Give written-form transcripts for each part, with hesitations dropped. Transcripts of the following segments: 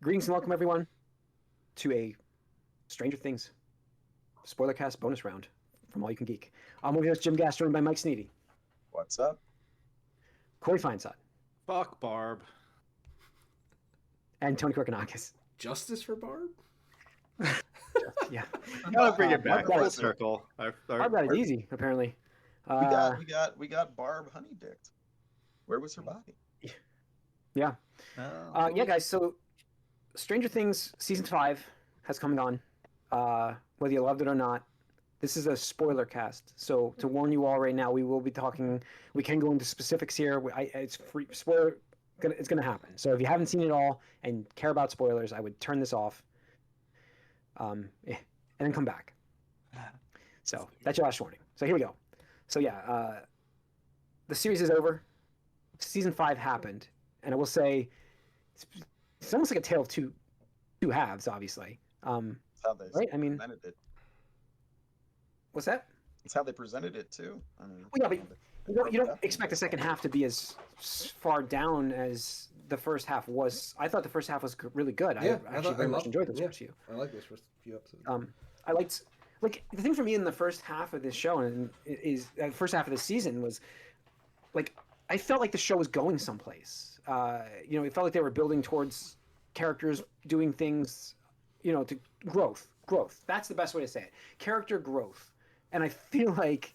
Greetings and welcome, everyone, to a Stranger Things Spoilercast bonus round from All You Can Geek. I'm your host, Jim Gass, joined by Mike Sneedy, What's up? Corey Feinsod, Fuck Barb. and Tony Korkanakis. Justice for Barb? Yeah. Gotta bring it back Barb full circle. Barb got it easy, apparently. We got Barb honeydicked. Where was her body? Yeah. Yeah, guys, so Stranger Things Season 5 has come and gone. Whether you loved it or not, this is a spoiler cast. So to warn you all right now, we will be talking, we can go into specifics here. It's free, spoiler, it's going to happen. So if you haven't seen it all and care about spoilers, I would turn this off and then come back. So that's your last warning. So here we go. So yeah, the series is over. Season 5 happened. And I will say, it's almost like a tale of two halves, obviously. That's how they Right? I mean, presented it. what's that? It's how they presented it too. I mean, Well, yeah, but you don't expect the second half to be as far down as the first half was. I thought the first half was really good. Yeah, I actually very much enjoyed those first few. I like those first few episodes. I liked, like, the thing for me in the first half of this show and is the first half of the season was, like, I felt like the show was going someplace. It felt like they were building towards characters doing things, to growth. That's the best way to say it. Character growth. And I feel like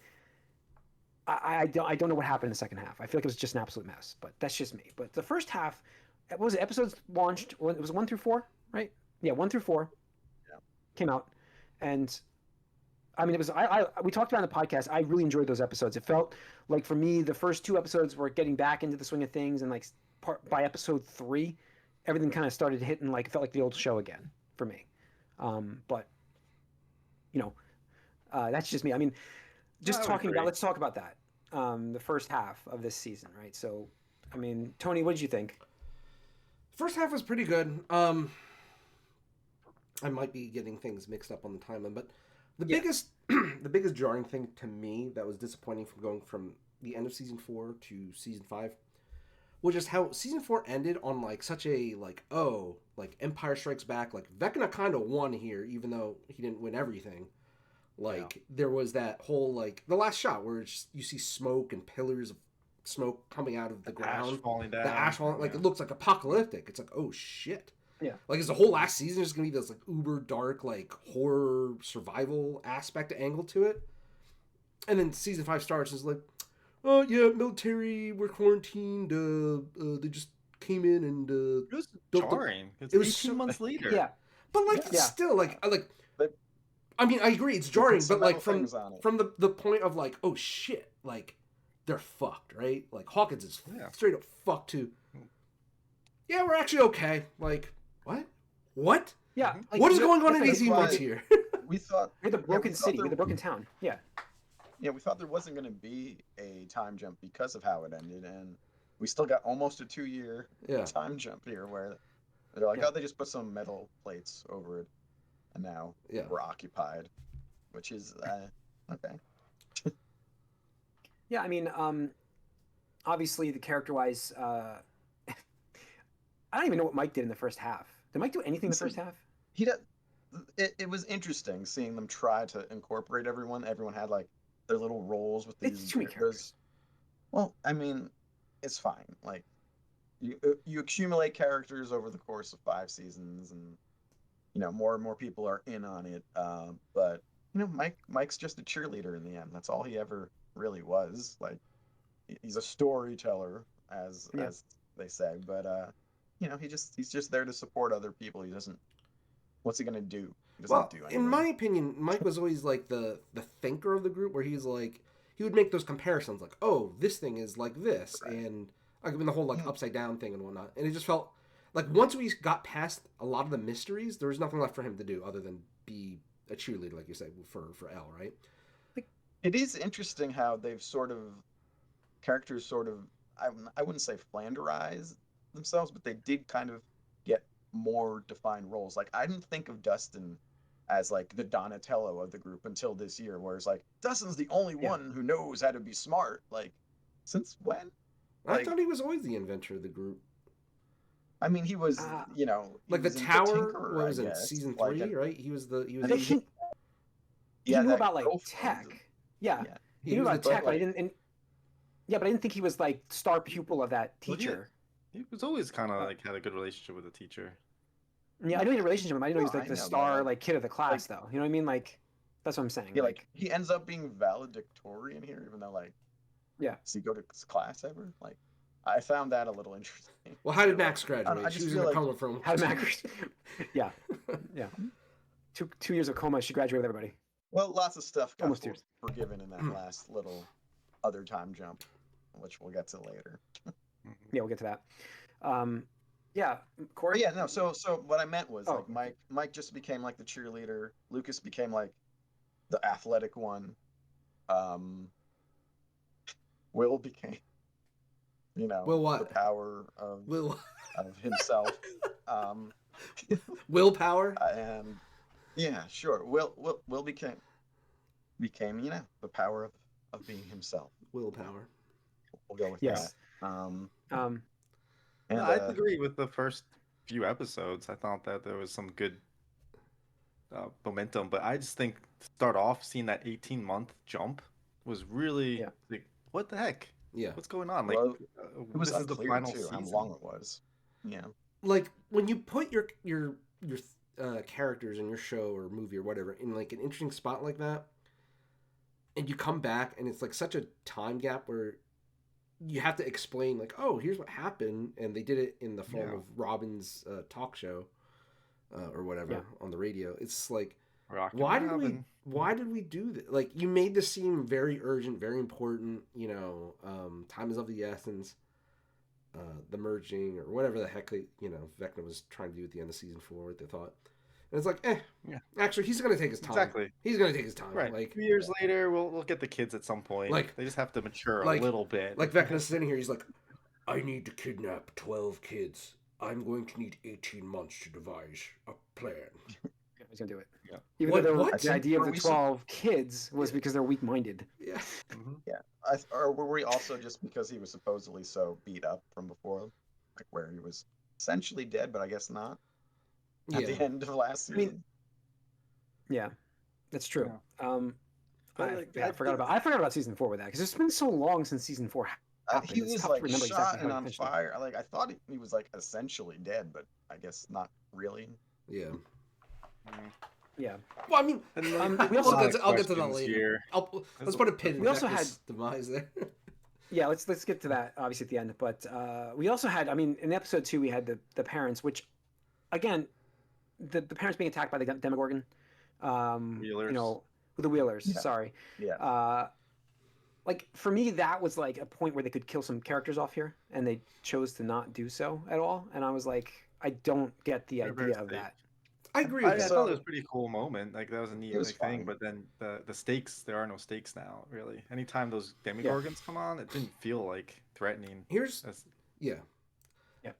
I don't know what happened in the second half. I feel like it was just an absolute mess, but that's just me. But the first half, what was it? Episodes launched. It was 1 through 4, right? Yeah, 1 through 4. Yeah. Came out, and I mean, it was. We talked about it on the podcast. I really enjoyed those episodes. It felt like for me, the first 2 episodes were getting back into the swing of things, and like by episode 3, everything kind of started hitting like it felt like the old show again for me. But that's just me. I mean, just talking about. Let's talk about that. The first half of this season, right? So, I mean, Tony, what did you think? First half was pretty good. I might be getting things mixed up on the timeline, but the biggest jarring thing to me that was disappointing from going from the end of season 4 to season 5 was just how season 4 ended on like such a like Empire Strikes Back, like Vecna kind of won here even though he didn't win everything. There was that whole like the last shot where you see smoke and pillars of smoke coming out of the ground, ash falling down. The ash falling, like it looks like apocalyptic. It's like, oh shit. Yeah. Like, is the whole last season just gonna be this like uber dark like horror survival aspect angle to it? And then season 5 starts and it's like, oh yeah, military, we're quarantined. They just came in and it was jarring. It was 18 months later. Yeah, but still like. I mean, I agree, it's jarring, but like from the point of like, oh shit, like they're fucked, right? Like Hawkins is straight up fucked too. Yeah, we're actually okay. Like what? Yeah. Like, what is going on in 18 months here? We thought we're the broken city, we're the broken town. Yeah. Yeah, we thought there wasn't going to be a time jump because of how it ended, and we still got almost a 2-year time jump here where they're like, oh, they just put some metal plates over it. And now we're occupied, which is okay. Yeah, I mean, obviously the character-wise, I don't even know what Mike did in the first half. Did Mike do anything in the first half? He did. It was interesting seeing them try to incorporate everyone. Everyone had like their little roles with these. It's too many characters. Well, I mean, it's fine. Like you accumulate characters over the course of 5 seasons, and more and more people are in on it. But Mike's just a cheerleader in the end. That's all he ever really was. Like he's a storyteller, as they say. But he's just there to support other people. He doesn't. What's he gonna do? He doesn't do anything. In my opinion, Mike was always like the thinker of the group, where he's like he would make those comparisons, like, oh, this thing is like this, right. And I mean the whole like upside down thing and whatnot. And it just felt like once we got past a lot of the mysteries, there was nothing left for him to do other than be a cheerleader, like you said, for Elle, right? It is interesting how they've characters sort of, I wouldn't say flanderized themselves, but they did kind of get more defined roles. Like, I didn't think of Dustin as like the Donatello of the group until this year, whereas like Dustin's the only one who knows how to be smart. Like, since when? I thought he was always the inventor of the group. I mean, he was, you know, he like the was in Tower. Tinkerer, What was I it? guess. Season Like, 3, right? He was the I think he yeah, knew that about like girlfriend. tech. Yeah, Yeah. he knew was about the tech, but I like- didn't. Yeah, but I didn't think he was like star pupil of that Well, teacher. He was always kind of like had a good relationship with the teacher. Yeah, I know he had a relationship with him. I didn't know he was No, like I the know, but, star like- like kid of the class though. You know what I mean? Like that's what I'm saying. Yeah, like he ends up being valedictorian here, even though like, Yeah. does he go to class ever? Like, I found that a little interesting. Well, how did Like, Max graduate? I She just was in feel a like coma from. How Max? Yeah, yeah. 2 years of coma. She graduated with everybody. Well, lots of stuff got Almost 2 years. forgiven in that last little other time jump, which we'll get to later. Yeah, we'll get to that. Yeah, Corey. But yeah, no. So what I meant was Oh, like Mike just became like the cheerleader. Lucas became like the athletic one. Will became, you know, Will what? the power of Will himself. willpower. And yeah, sure. Will became you know the power of being himself. Willpower. We'll go with Yes. that. Um, And I agree with the first few episodes. I thought that there was some good momentum, but I just think to start off seeing that 18-month jump was really like, what the heck? Yeah. What's going on? Like, well, it was this is the unclear final too how season. long it was. Yeah. Like when you put your characters in your show or movie or whatever in like an interesting spot like that, and you come back and it's like such a time gap where you have to explain like, oh, here's what happened, and they did it in the form of Robin's talk show or whatever on the radio. It's like, why did we do that? Like, you made this seem very urgent, very important. You know, time is of the essence. The merging or whatever the heck Vecna was trying to do at the end of season 4 with the thought. And it's like, actually, he's going to take his time. Exactly. He's going to take his time. Right. Like 2 years later, we'll get the kids at some point. Like, they just have to mature like, a little bit. Like Vecna's sitting here, he's like, I need to kidnap 12 kids. I'm going to need 18 months to devise a plan. He's gonna do it. Yeah. Even though I the idea of the we 12 kids was because they're weak-minded. Yeah. Yeah. Or were we also just because he was supposedly so beat up from before, like where he was essentially dead, but I guess not at the end of last season. I mean, yeah, that's true. I forgot about season 4 with that because it's been so long since season 4 happened. He It's was tough to like remember shot exactly and how on it finished. fire. Like I thought he was like essentially dead, but I guess not really. Yeah. Yeah. Well, I mean, we also I'll get to that later. Here. Let's put a pin in We also had Vecna's demise there. Yeah, let's get to that obviously at the end. But we also had, I mean, in episode 2 we had the parents, which, again, the parents being attacked by the Demogorgon. Wheelers. You know, the Wheelers. Yeah. Sorry. Yeah. Like for me, that was like a point where they could kill some characters off here, and they chose to not do so at all. And I was like, I don't get the idea of that. I agree with I that. thought it was a pretty cool moment. Like that was a neat It was thing. fine. But then the stakes, there are no stakes now. Really, anytime those Demogorgons come on, it didn't feel like threatening. Yeah.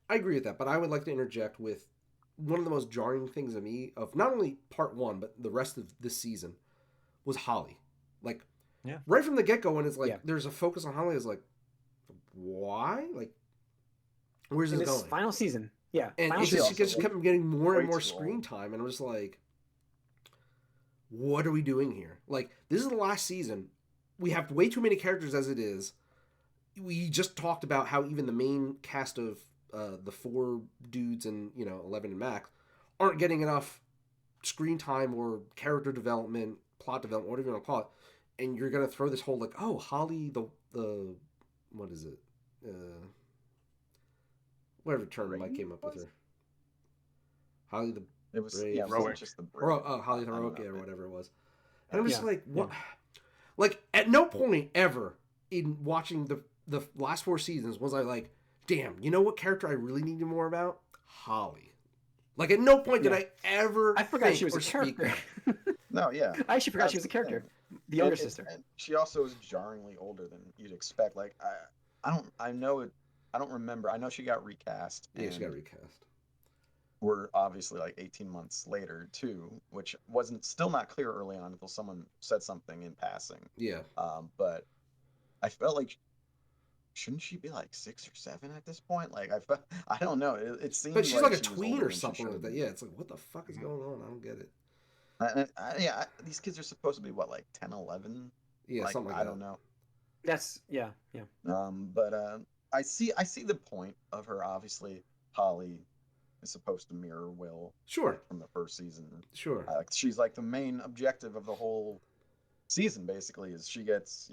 I agree with that, but I would like to interject with one of the most jarring things to me of not only part 1 but the rest of this season was Holly. Like, right from the get-go, when it's like there's a focus on Holly, it's like, why? Like, where's this going? Final season. Yeah, and final she season. just kept getting more and more screen time, and I was like, what are we doing here? Like, this is the last season. We have way too many characters as it is. We just talked about how even the main cast of the 4 dudes and 11 and Max aren't getting enough screen time or character development, plot development, whatever you want to call it. And you're gonna throw this whole like, oh, Holly the what is it? Whatever term Mike came up with her. Holly the It was Brave. it wasn't just the Holly the Heroic, or whatever it was. And I'm just Yeah. like, what? Like, at no point ever in watching the last 4 seasons was I like, damn, you know what character I really needed more about? Holly. Like, at no point did I ever I forgot she was a speak character. No, yeah. I actually forgot That's she was a the character. thing. The younger And sister. and she also is jarringly older than you'd expect. Like I don't remember. I know she got recast. Yeah, she got and recast. We're obviously like 18 months later too, which wasn't still not clear early on until someone said something in passing. Yeah. But I felt like shouldn't she be like 6 or 7 at this point? Like I don't know. It seems. But she's like a she was tween older or than she something like should that. be. Yeah, it's like, what the fuck is going on? I don't get it. These kids are supposed to be what, like 10, 11? Yeah, Like something like I that. don't know. That's yeah. But I see the point of her. Obviously, Holly is supposed to mirror Will Sure. from the first season. Sure. She's like the main objective of the whole season. Basically, is she gets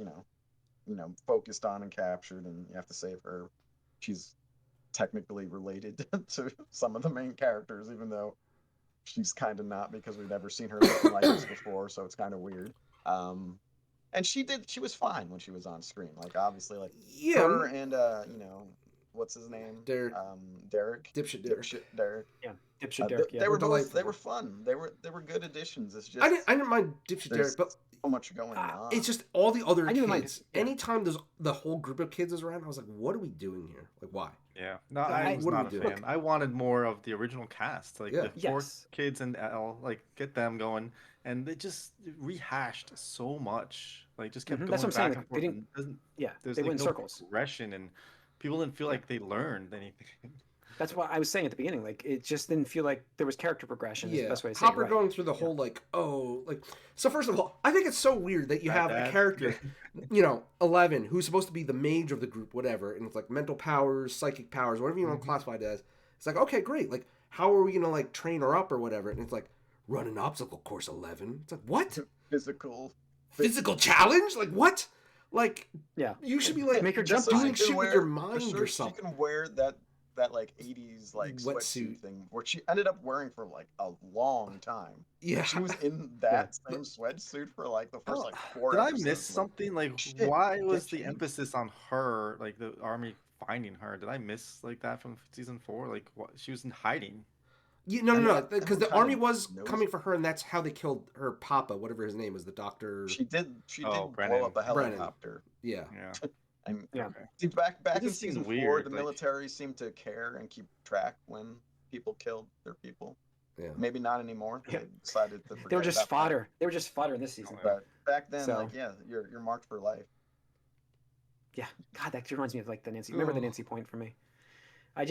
focused on and captured, and you have to save her. She's technically related to some of the main characters, even though she's kind of not, because we've never seen her looking like this before, so it's kind of weird. And she was fine when she was on screen. Like obviously, like her and what's his name? Derek. Derek. Dipshit Derek. Derek. Derek. They were both. They were fun. They were good additions. It's just I didn't mind Dipshit Derek, but so much going on. It's just all the other kids. Yeah. Anytime there's the whole group of kids is around, I was like, what are we doing here? Like, why? Yeah, no, I was not a fan. I wanted more of the original cast, like the 4 kids and Elle, like get them going, and they just rehashed so much, like just kept going That's what I'm back saying. and forth. They like went in no circles. Progression, and people didn't feel like they learned anything. That's what I was saying at the beginning. Like it just didn't feel like there was character progression. Is the best way to say Hopper it, right? going through the whole so first of all, I think it's so weird that you have a character, 11, who's supposed to be the mage of the group, whatever, and it's like mental powers, psychic powers, whatever you want to classify it as. It's like, okay, great. Like, how are we gonna like train her up or whatever? And it's like, run an obstacle course 11. It's like, what? Physical challenge? Like what? Like, you should be like make her jump doing shit with your mind or something. She can wear that like 80s like sweatsuit thing, where she ended up wearing for like a long time. Yeah, she was in that same sweatsuit for like the first like 4 episodes. Did I miss something? Like, why was the emphasis on her? Like the army finding her? Did I miss like that from season 4? Like, what? She was in hiding. Yeah, no, because the army was coming for her, and that's how they killed her papa, whatever his name is, the doctor. She did blow up a helicopter. Yeah. See, back in season 4, the military seemed to care and keep track when people killed their people. Yeah. Maybe not anymore. They decided to forget. They were just fodder. They were just fodder this season. But back then, you're marked for life. Yeah, God, that reminds me of like the Nancy. Remember the Nancy point for me? The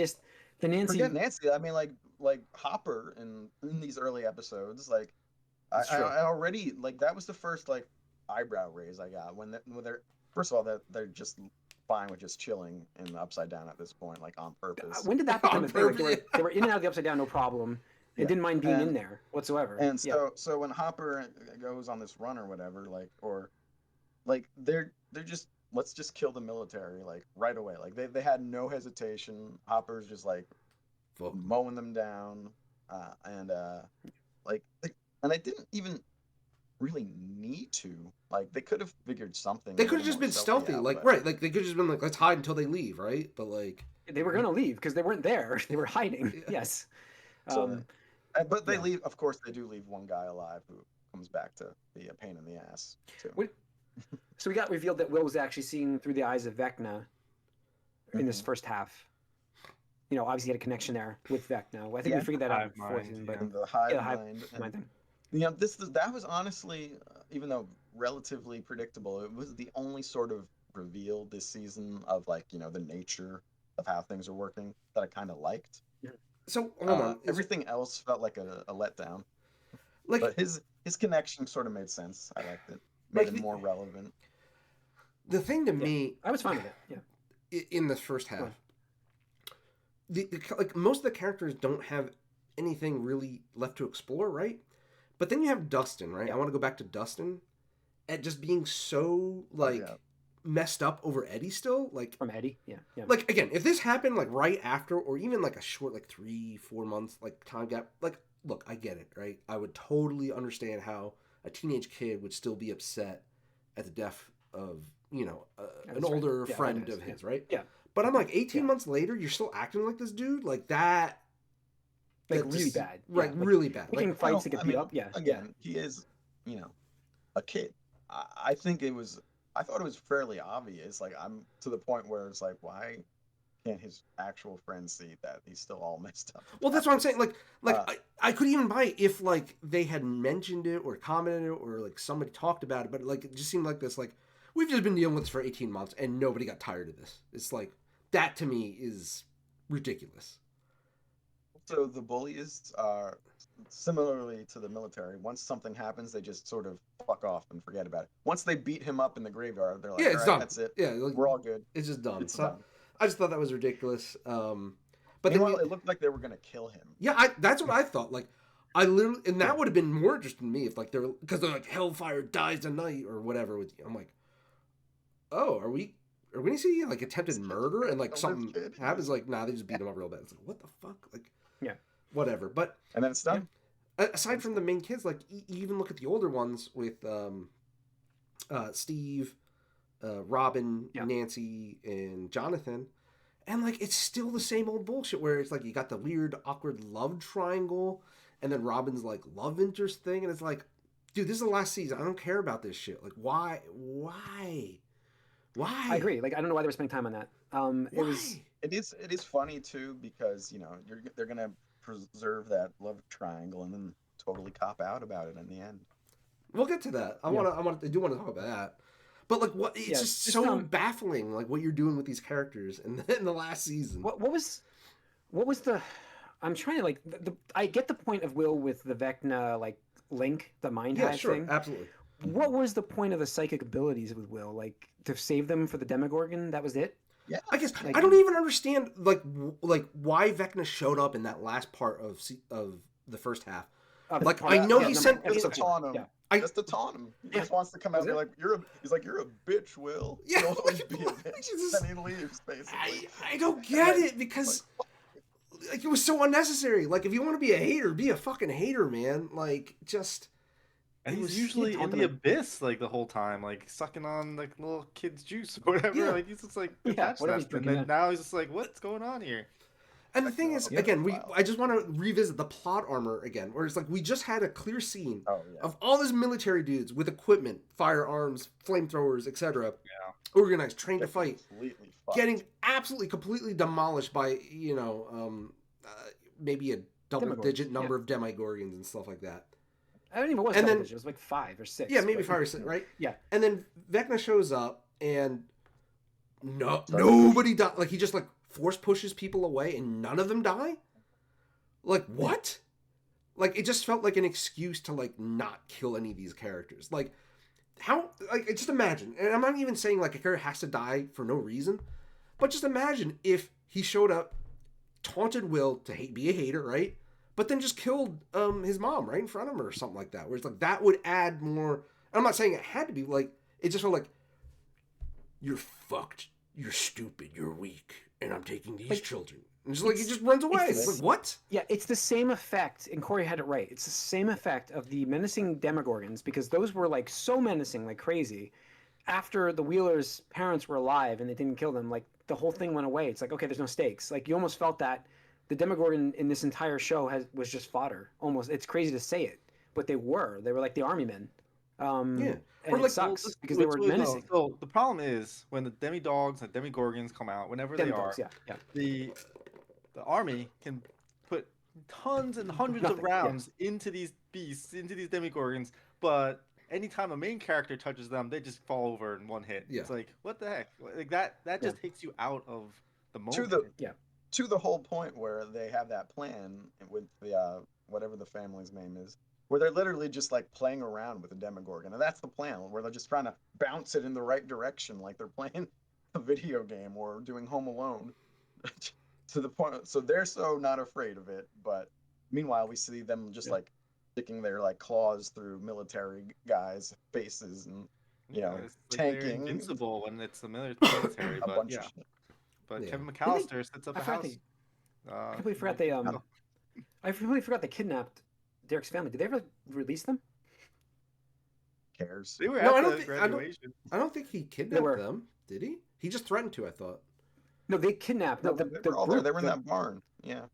Nancy. Forget Nancy. I mean, like Hopper in these early episodes. Like, I already like that was the first like eyebrow raise I got when they're first of all they're just fine with just chilling in the Upside Down at this point, like on purpose. When did that become a thing? Like, they were in and out of the Upside Down, no problem. They didn't mind being in there whatsoever. And so when Hopper goes on this run or whatever, they're just, let's just kill the military like right away. Like they had no hesitation. Hopper's just like mowing them down, and I didn't even really need to. Like they could have figured something. They could have just been stealthy, like they could have just been like, let's hide until they leave, right? But like they were gonna leave because they weren't there. They were hiding. Yes. But they leave. Of course, they do leave one guy alive who comes back to be a pain in the ass too. So we got revealed that Will was actually seeing through the eyes of Vecna in this first half. Obviously he had a connection there with Vecna. I think we figured that out in the 4th season, but the hive mind. That was honestly, even though relatively predictable, it was the only sort of reveal this season of like the nature of how things are working that I kind of liked. So hold on, everything else felt like a letdown. But his connection sort of made sense. I liked it. Made it more relevant. The thing to me, I was fine with it. Yeah. In the first half, like most of the characters don't have anything really left to explore, right? But then you have Dustin, right? I want to go back to Dustin, at just being so messed up over Eddie still, like from Eddie, yeah. Like again, if this happened like right after, or even like a short like 3-4 months like time gap, like look, I get it, right? I would totally understand how a teenage kid would still be upset at the death of an older friend of his, right? Yeah. But I'm like 18 months later, you're still acting like this dude, like that. Like really bad, right? Like, really bad. Picking fights to get beat up. Yeah. Again, he is, a kid. I thought it was fairly obvious. Like I'm to the point where it's like, why can't his actual friends see that he's still all messed up? Well, that's what I'm saying. Like I could even buy it if like they had mentioned it or commented it or like somebody talked about it, but like it just seemed like this like, we've just been dealing with this for 18 months and nobody got tired of this. It's like, that to me is ridiculous. So the bullies are similarly to the military. Once something happens, they just sort of fuck off and forget about it. Once they beat him up in the graveyard, they're like, yeah, it's all right, done. That's it. Yeah, like, we're all good. It's just done. It's so done. I just thought that was ridiculous. But meanwhile, it looked like they were gonna kill him. Yeah, that's what I thought. Like, I literally, and that would have been more interesting to me if, like, because they're like, Hellfire dies tonight or whatever. I'm like, oh, are we gonna see like attempted murder and like something happens? Like, nah, they just beat him up real bad. It's like, what the fuck? Like, yeah, whatever. But and then it's done. Aside from the main kids, like, you even look at the older ones with Steve, Robin, Nancy, and Jonathan. And, like, it's still the same old bullshit where it's, like, you got the weird, awkward love triangle, and then Robin's, like, love interest thing, and it's like, dude, this is the last season. I don't care about this shit. Like, why? I agree. Like, I don't know why they were spending time on that. It is funny, too, because, you know, they're going to preserve that love triangle and then totally cop out about it in the end. We'll get to that. I do want to talk about that. But, like, what? It's just so baffling, like, what you're doing with these characters in the last season. What was the? I'm trying to, like, I get the point of Will with the Vecna, like, link, the mind hack thing. Absolutely. What was the point of the psychic abilities with Will? Like, to save them for the Demogorgon? That was it? Yeah, I guess I don't even understand like why Vecna showed up in that last part of the first half. I know he sent just to taunt him. Just to taunt him. He just wants to come out and be like, you're a bitch, Will. Yeah, you'll always be a bitch. Then he leaves, basically. I don't get it because like it was so unnecessary. Like, if you want to be a hater, be a fucking hater, man. Like, just. And he's usually in the abyss like the whole time, like sucking on like little kid's juice or whatever. Yeah. Like, he's just like attached to that. And then now he's just like, what's going on here? And the thing is, again, I just want to revisit the plot armor again, where it's like we just had a clear scene of all these military dudes with equipment, firearms, flamethrowers, etc. Yeah. Organized, trained to fight, getting absolutely, completely demolished by, maybe a double-digit number of Demogorgons and stuff like that. I don't even know what it was. It was like 5 or 6. Yeah, maybe 5 or 6, right? Yeah. And then Vecna shows up, and nobody dies. Like, he just, like, force pushes people away, and none of them die? Like, what? Like, it just felt like an excuse to, like, not kill any of these characters. Like, how... Like, just imagine. And I'm not even saying, like, a character has to die for no reason. But just imagine if he showed up, taunted Will to be a hater, right? But then just killed his mom right in front of him or something like that. Where it's like, that would add more... I'm not saying it had to be, like... It just felt like, you're fucked. You're stupid. You're weak. And I'm taking these children. And just like, he just runs away. It's like, what? Yeah, it's the same effect, and Corey had it right. It's the same effect of the menacing Demogorgons, because those were, like, so menacing, like crazy. After the Wheelers' parents were alive and they didn't kill them, like, the whole thing went away. It's like, okay, there's no stakes. Like, you almost felt that the Demogorgon in this entire show was just fodder. Almost, it's crazy to say it, but they were like the army men. And it sucks because they were menacing. So the problem is when the demi-dogs and demi-gorgons come out, whenever they are, the army can put tons and hundreds of rounds into these beasts, into these demi-gorgons, but anytime a main character touches them, they just fall over in one hit. Yeah. It's like, what the heck? Like, that just takes you out of the moment. To the whole point where they have that plan with the whatever the family's name is, where they're literally just like playing around with the Demogorgon, and that's the plan, where they're just trying to bounce it in the right direction, like they're playing a video game or doing Home Alone. To the point, so they're so not afraid of it, but meanwhile we see them just like sticking their like claws through military guys' faces and tanking. They're invincible when it's the military, but yeah. But Kevin McAllister sets up a house. I completely forgot they I completely forgot they kidnapped Derek's family. Did they ever release them? Cares. They were at the graduation. I don't think he kidnapped them. Did he? He just threatened to, I thought. No, they kidnapped. No, they were all there. They were in that barn. Yeah.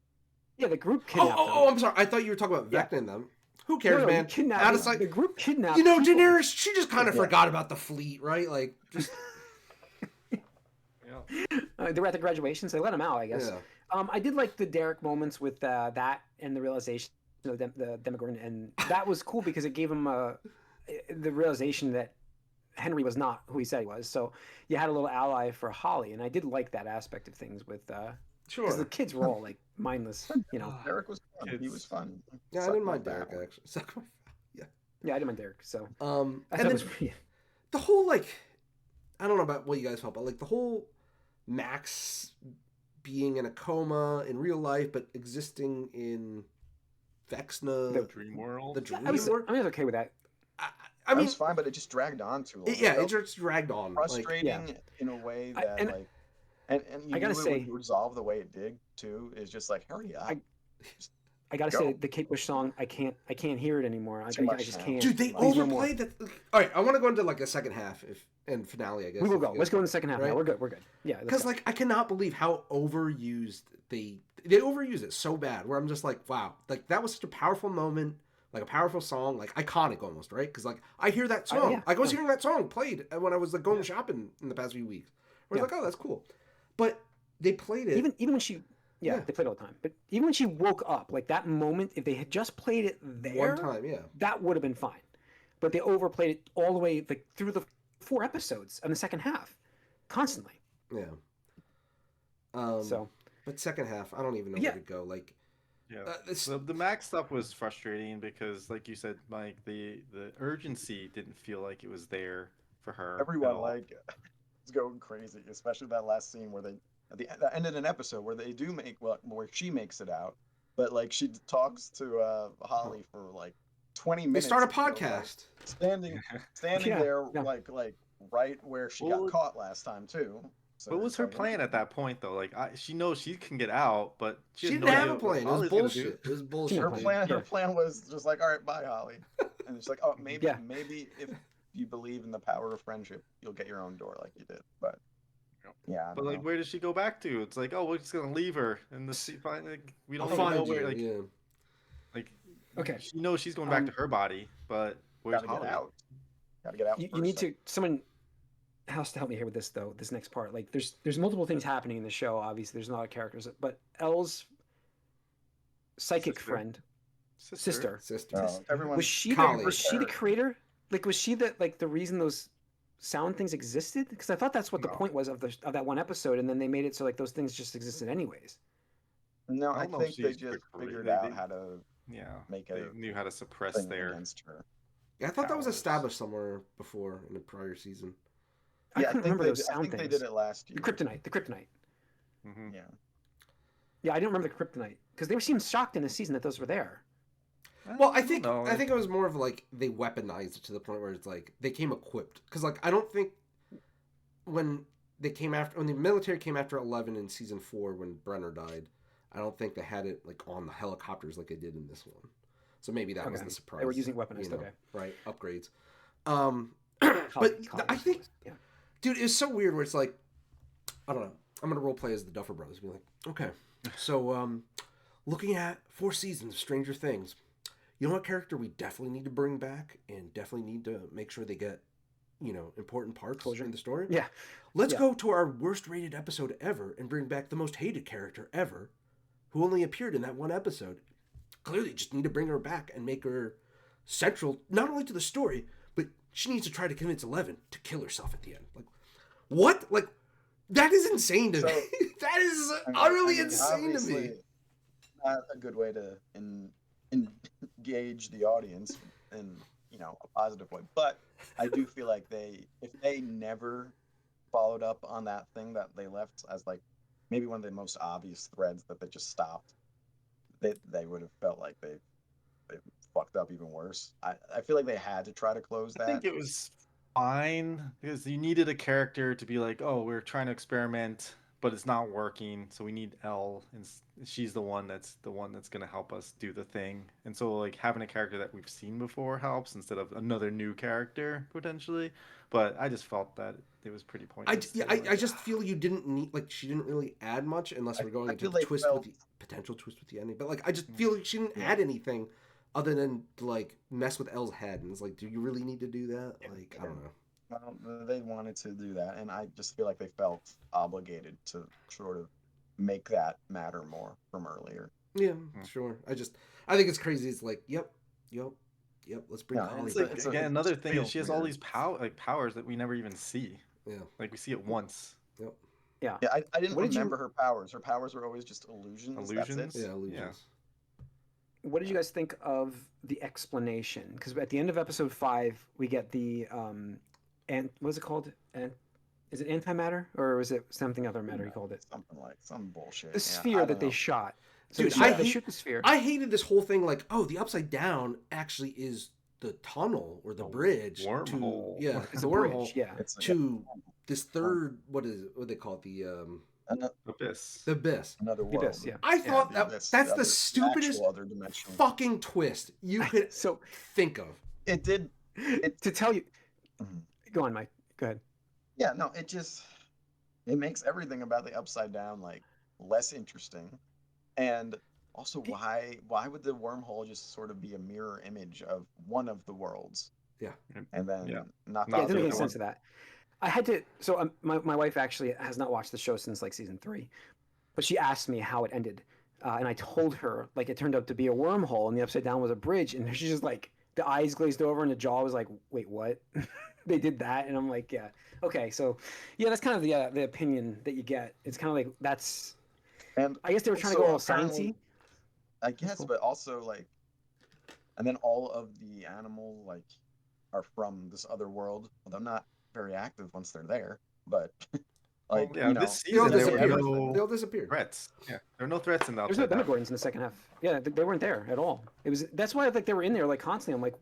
Yeah, the group kidnapped them. I'm sorry. I thought you were talking about Vecna and them. Who cares, man? Out of sight. The group kidnapped. Daenerys, she just kind of forgot about the fleet, right? Like, just. They were at the graduation, so they let him out, I guess. Yeah. I did like the Derek moments with that and the realization of the Demogorgon, and that was cool because it gave him the realization that Henry was not who he said he was. So you had a little ally for Holly, and I did like that aspect of things with Sure. because the kids were all like mindless, you know. Derek was fun. He was fun. Yeah, I didn't mind Derek actually. Yeah, I didn't mind Derek. So and then the whole like, I don't know about what you guys felt, but like the whole Max being in a coma in real life, but existing in Vexna, the dream world. The dream world. I was okay with that. I mean, it was fine, but it just dragged on too long. It just dragged on. Frustrating in a way that and you I gotta say, it would resolve the way it did too. Is just like hurry up. I gotta say the Kate Bush song. I can't hear it anymore. I just can't. Dude, they overplayed that. All right, I want to go into like the second half and finale. I guess we will go. Let's go in the second half. Right? Now. We're good. Yeah. Because like I cannot believe how overused they overuse it so bad. Where I'm just like, wow, like that was such a powerful moment, like a powerful song, like iconic almost, right? Because like I hear that song. I was hearing that song played when I was like going shopping in the past few weeks. Where I was like, oh, that's cool. But they played it even when she. Yeah, they played all the time. But even when she woke up, like that moment, if they had just played it there, one time, that would have been fine. But they overplayed it all the way like through the 4 episodes in the second half, constantly. Yeah. But second half, I don't even know where to go. Like, the Max stuff was frustrating because, like you said, Mike, the urgency didn't feel like it was there for her. Everyone like it's going crazy, especially that last scene where they. That ended an episode where they do where she makes it out, but like she talks to Holly for like 20 minutes. They start a podcast, standing there like right where she got caught last time too. So what was her plan at that point though? Like she knows she can get out, but she didn't have a plan. It was bullshit. It was bullshit. Her plan was just like, all right, bye, Holly, and it's like, oh, maybe if you believe in the power of friendship, you'll get your own door like you did, but. Yeah, but like, where does she go back to? It's like, oh, we're just gonna leave her in the sea. Like, we don't know where. Like, like, okay, she knows she's going back to her body, but where's Holly? Gotta get out. You need to. Someone has to help me here with this though. This next part, like, there's multiple things happening in the show. Obviously, there's a lot of characters, but Elle's psychic friend, sister. Everyone was she the creator? Like, was she the reason those sound things existed? Because I thought that's what the point was of that one episode, and then they made it so like those things just existed anyways. No, I think they just figured out how to make it. They knew how to suppress their against her. Yeah, I thought that was established somewhere before in the prior season. I couldn't remember those sound things. They did it last year. The kryptonite. Mm-hmm. Yeah, I didn't remember the kryptonite because they seemed shocked in the season that those were there. Well, I think it was more of like they weaponized it to the point where it's like they came equipped. Because like I don't think when the military came after 11 in season 4 when Brenner died, I don't think they had it like on the helicopters like they did in this one. So maybe that was the surprise. They were using weaponized, right, upgrades. But I think, dude, it's so weird where it's like, I don't know. I'm gonna role play as the Duffer Brothers. Be like, okay, so looking at 4 seasons of Stranger Things. You know what character we definitely need to bring back and definitely need to make sure they get, important parts in the story? Yeah. Let's go to our worst rated episode ever and bring back the most hated character ever who only appeared in that one episode. Clearly just need to bring her back and make her central, not only to the story, but she needs to try to convince 11 to kill herself at the end. Like, what? Like, that is insane to me. That is utterly insane to me. Not a good way to engage the audience in a positive way, but I do feel like if they never followed up on that thing that they left as like maybe one of the most obvious threads that they just stopped, they would have felt like they fucked up even worse. I feel like they had to try to close that. I think it was fine because you needed a character to be like, oh, we're trying to experiment, but it's not working, so we need Elle, and she's the one that's going to help us do the thing. And so like having a character that we've seen before helps instead of another new character potentially. But I just felt that it was pretty pointless. I just feel you didn't need, like, she didn't really add much unless we're going into the potential twist with the ending. But like I just feel like she didn't add anything other than to like mess with Elle's head, and it's like, do you really need to do that? Like, I don't know. Well, they wanted to do that, and I just feel like they felt obligated to sort of make that matter more from earlier. Yeah, sure. I think it's crazy. It's like, yep. Yep, let's bring Holly. It's like again another thing is she has all these powers that we never even see. Yeah, like we see it once. Yep. Yeah. I didn't remember her powers. Her powers were always just illusions. Illusions. That's it. Yeah, illusions. What did you guys think of the explanation? Because at the end of episode 5, we get the what is it called? Is it antimatter or was it something other matter? You called it some bullshit. The sphere that they shot. So Dude, they shoot the sphere. I hated this whole thing. Like, oh, the upside down actually is the tunnel or the bridge wormhole. It's a wormhole. Yeah, to this third. What do they call it? The abyss. The abyss. Another world. The abyss. Yeah. I thought that's the stupidest fucking twist you could think of. It did. To tell you. Go on, Mike. Go ahead. Yeah. No. It makes everything about the upside down like less interesting. And also, why would the wormhole just sort of be a mirror image of one of the worlds? Yeah. And then not it doesn't make sense of that. I had to. So my wife actually has not watched the show since like season 3, but she asked me how it ended, and I told her like it turned out to be a wormhole, and the upside down was a bridge, and she's just like the eyes glazed over, and the jaw was like, wait, what? They did that, and I'm like, yeah, okay, so yeah, that's kind of the opinion that you get. It's kind of like that's. And I guess they were trying to go all sciencey. I guess, cool. But also like, and then all of the animals like are from this other world. Well, they're not very active once they're there, but like this season they'll disappear. Threats. Yeah, there are no threats in the. There's no Demogorgons in the second half. Yeah, they weren't there at all. That's why like they were in there like constantly. I'm like,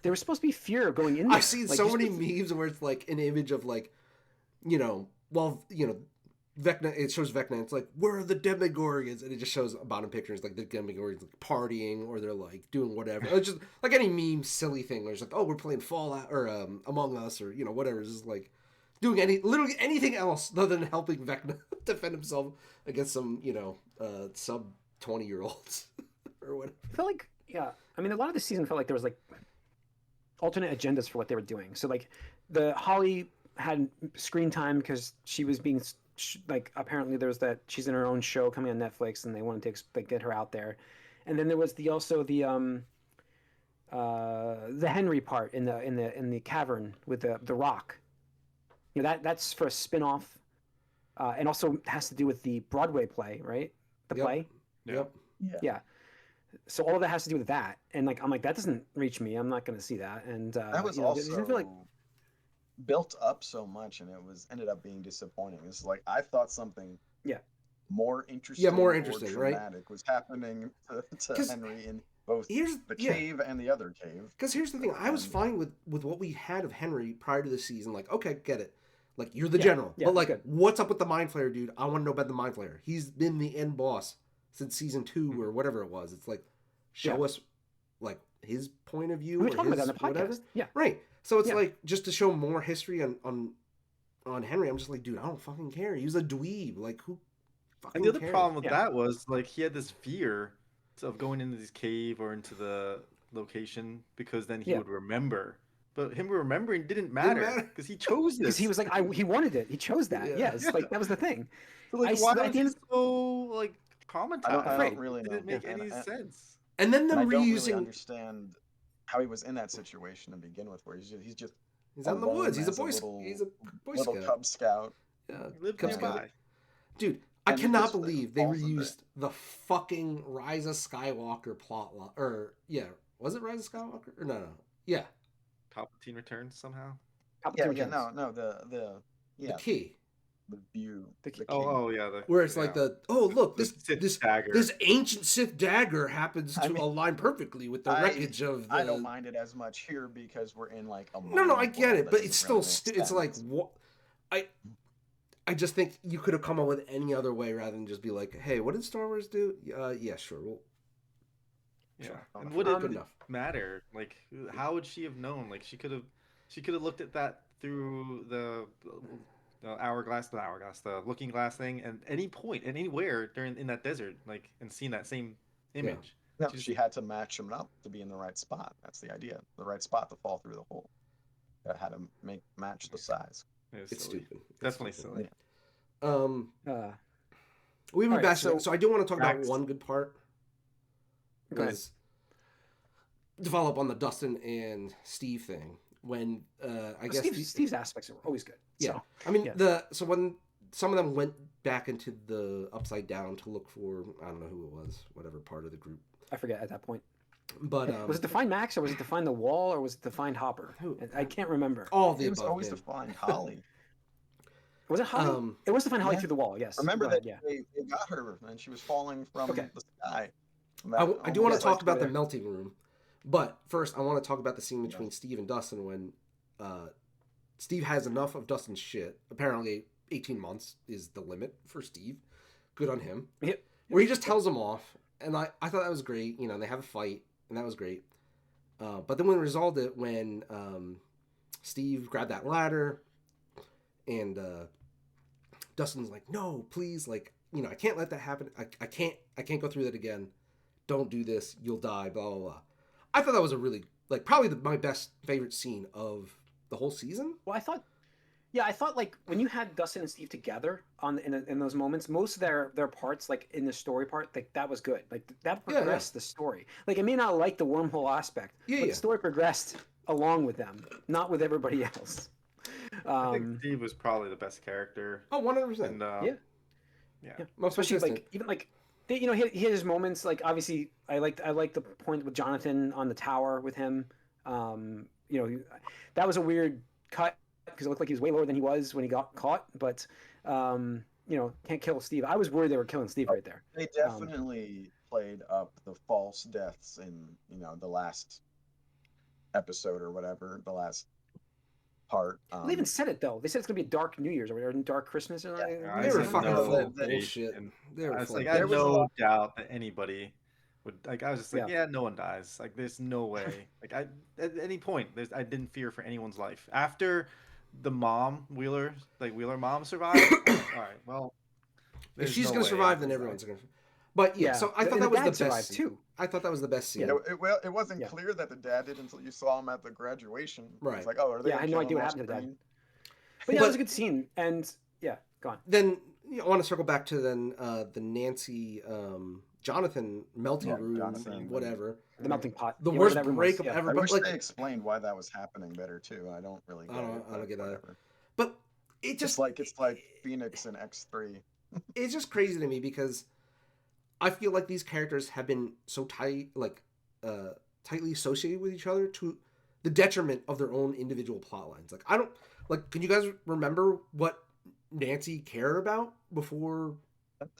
there was supposed to be fear going in there. I've seen so many memes where it's like an image of like, Vecna, it shows Vecna, it's like, where are the Demogorgons? And it just shows bottom pictures, like the Demogorgons like partying or they're like doing whatever. It's just like any meme silly thing where it's like, oh, we're playing Fallout or Among Us or, whatever. It's just like doing literally anything else other than helping Vecna defend himself against some, sub 20-year-olds or whatever. I felt like, I mean, a lot of the season felt like there was like alternate agendas for what they were doing. So like the Holly had screen time because she was being like apparently there was that she's in her own show coming on Netflix and they wanted to get her out there, and then there was the Henry part in the cavern with the rock. That's for a spin-off, and also has to do with the Broadway play, right? The play. Yep. Yeah. So all of that has to do with that, and like I'm like that doesn't reach me. I'm not going to see that. And that was also built up so much, and it ended up being disappointing. It's like I thought something more interesting, more interesting, or dramatic was happening to Henry in both the cave and the other cave. Because here's the thing, I was fine with what we had of Henry prior to the season. Like, okay, get it. Like, you're the general. But like, what's up with the Mind Flayer, dude? I want to know about the Mind Flayer. He's been the end boss since season 2 or whatever it was. It's like, show us like his point of view. We're talking about that on the podcast. Whatever. Yeah. Right. So it's like just to show more history on Henry. I'm just like, dude, I don't fucking care. He was a dweeb. Like, who fucking cares? And the other cares? problem with that was like he had this fear of going into this cave or into the location because then he would remember. But him remembering didn't matter because he chose this. Because he was like, he wanted it. He chose that. Yes, like that was the thing. So like, why was he so like traumatized? I don't really know. It didn't make any sense. And then I don't really understand how he was in that situation to begin with, where he's out in the woods. He's a Boy Scout. Cub Scout. Yeah, Cub Scout. Dude, I cannot believe they reused the fucking Rise of Skywalker plot line. Or was it Rise of Skywalker? Or no, yeah. Palpatine returns somehow. The key. The view. The key. Where it's like look, this ancient Sith dagger happens to align perfectly with the wreckage of the... I don't mind it as much here because we're in like a... No, I get it, but it's still... it's like... what I just think you could have come up with any other way rather than just be like, hey, what did Star Wars do? Yeah, sure. Sure. And would it matter? Like, how would she have known? Like, she could have looked at that through the looking glass thing, and any point, and anywhere in that desert, like, and seen that same image. Yeah. No, she had to match them up to be in the right spot. That's the idea. The right spot to fall through the hole. That had to match the size. It's stupid. Definitely silly. We've been back, so I do want to talk about one good part. Because to follow up on the Dustin and Steve thing, when I guess Steve's aspects are always good. Yeah, so. I mean so when some of them went back into the Upside Down to look for, I don't know who it was, whatever part of the group. I forget at that point. But was it to find Max, or was it to find the Wall, or was it to find Hopper? I can't remember. All the it was above. Always to find Holly. Was it Holly? It was to find Holly through the wall. Yes. Remember that they got her and she was falling from the sky. I do want to talk about the melting room, but first I want to talk about the scene between Steve and Dustin when Steve has enough of Dustin's shit. Apparently, 18 months is the limit for Steve. Good on him. Yep. Where he just tells him off, and I thought that was great. You know, they have a fight, and that was great. But then we resolved it when Steve grabbed that ladder, and Dustin's like, "No, please, like, you know, I can't let that happen. I can't go through that again. Don't do this. You'll die." Blah blah blah. I thought that was a really, like, probably my best favorite scene of the whole season. Well, I thought like when you had Dustin and Steve together in those moments, most of their parts, like in the story part, like that was good. Like that progressed the story. Like I may not like the wormhole aspect, but the story progressed along with them, not with everybody else. I think Steve was probably the best character. Oh, 100%. Yeah. Especially like even like he had his moments. Like obviously, I liked the point with Jonathan on the tower with him. That was a weird cut because it looked like he was way lower than he was when he got caught. But can't kill Steve. I was worried they were killing Steve right there. They definitely played up the false deaths in the last episode or whatever, the last part. They even said it though. They said it's gonna be a dark New Year's or dark Christmas or something. Yeah, they were fucking full of bullshit. I was like, I had no doubt that anybody would. Like, I was just like, no one dies. Like, there's no way. Like, at any point, I didn't fear for anyone's life after the mom Wheeler mom survived. All right, well, if she's gonna survive, then everyone's gonna. But so I thought that was the best too. I thought that was the best scene. It wasn't clear that the dad did until you saw him at the graduation. Right. It's like, oh, are they? I had no idea what happened to the dad. But it was a good scene, and go on. Then I want to circle back to the Nancy Jonathan melting room, whatever. The melting pot. The worst breakup ever. I wish they explained why that was happening better too. I don't really get it. I don't get that. But it's like Phoenix and X3. It's just crazy to me because I feel like these characters have been so tightly associated with each other to the detriment of their own individual plot lines. Like, can you guys remember what Nancy cared about before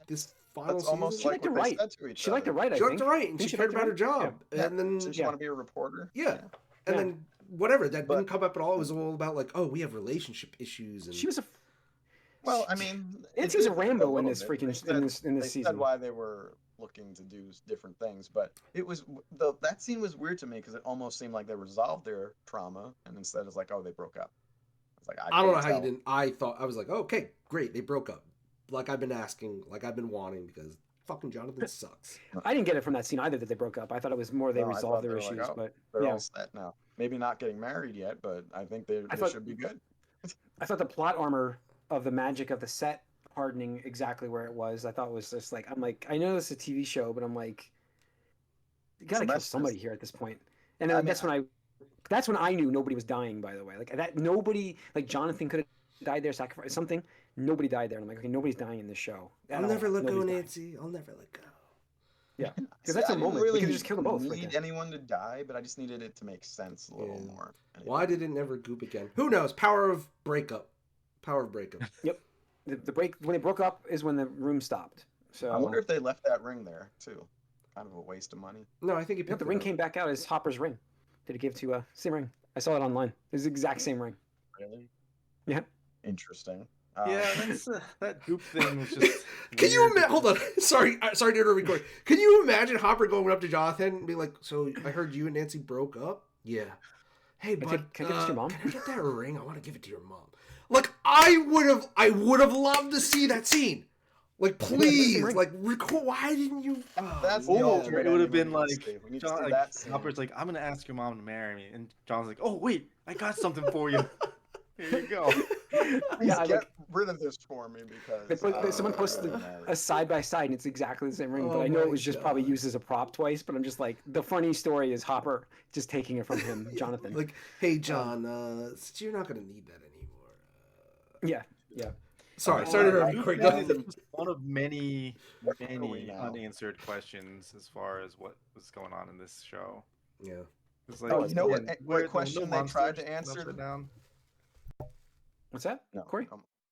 this final season? Almost like what they said to each other. She liked to write, She liked to write, and she cared about her job. Yeah. And then Did she want to be a reporter? Yeah. And then whatever, that didn't come up at all. It was all about like, oh, we have relationship issues. And she was well, I mean, it was a Rambo in this freaking in this they season. Said why they were looking to do different things, but it was that scene was weird to me because it almost seemed like they resolved their trauma, and instead it's like, oh, they broke up. It's like I don't know how you didn't. I was like, oh, okay, great, they broke up. Like I've been asking, like I've been wanting, because fucking Jonathan sucks. I didn't get it from that scene either that they broke up. I thought it was more they resolved their issues, but they're all set now. Maybe not getting married yet, but I think they should be good. I thought the plot armor of the magic of the set hardening exactly where it was. I thought it was just like, I'm like, I know this is a TV show, but I'm like, you gotta kill somebody here at this point. And then that's when I knew nobody was dying. By the way, like that, nobody, like Jonathan could have died there, sacrificed something. Nobody died there. And I'm like, okay, nobody's dying in this show. I'll never let go, Nancy. I'll never let go. Yeah, because that's a moment. Really, we could just kill them both. Need anyone to die, but I just needed it to make sense a little more. Anyway. Why did it never goop again? Who knows? Power of breakup. Yep. The break when they broke up is when the room stopped. So I wonder if they left that ring there too. Kind of a waste of money. No, I think he picked the ring came back out as Hopper's ring. Did he give to same ring? I saw it online. It was the exact same ring. Really? Yeah. Interesting. That goop thing was just. Can you imagine? Hold on. Sorry to record. Can you imagine Hopper going up to Jonathan and be like, "So I heard you and Nancy broke up? Yeah. Hey, bud, can I give it to your mom? Can I get that ring? I want to give it to your mom." Like I would have loved to see that scene. Like please, like record. Why didn't you? That's the ultimate. It would have been like, Hopper's like, "I'm gonna ask your mom to marry me," and John's like, "Oh wait, I got something for you. Here you go." rid of this for me because someone posted a side by side and it's exactly the same ring, but I know it was just probably used as a prop twice. But I'm just like, the funny story is Hopper just taking it from him, Jonathan. Like, hey John, you're not gonna need that anymore. Yeah. Sorry to interrupt you. Quick. It's one of many unanswered questions as far as what was going on in this show. Yeah. It's like, what question they tried to answer? Down. What's that? No, Corey?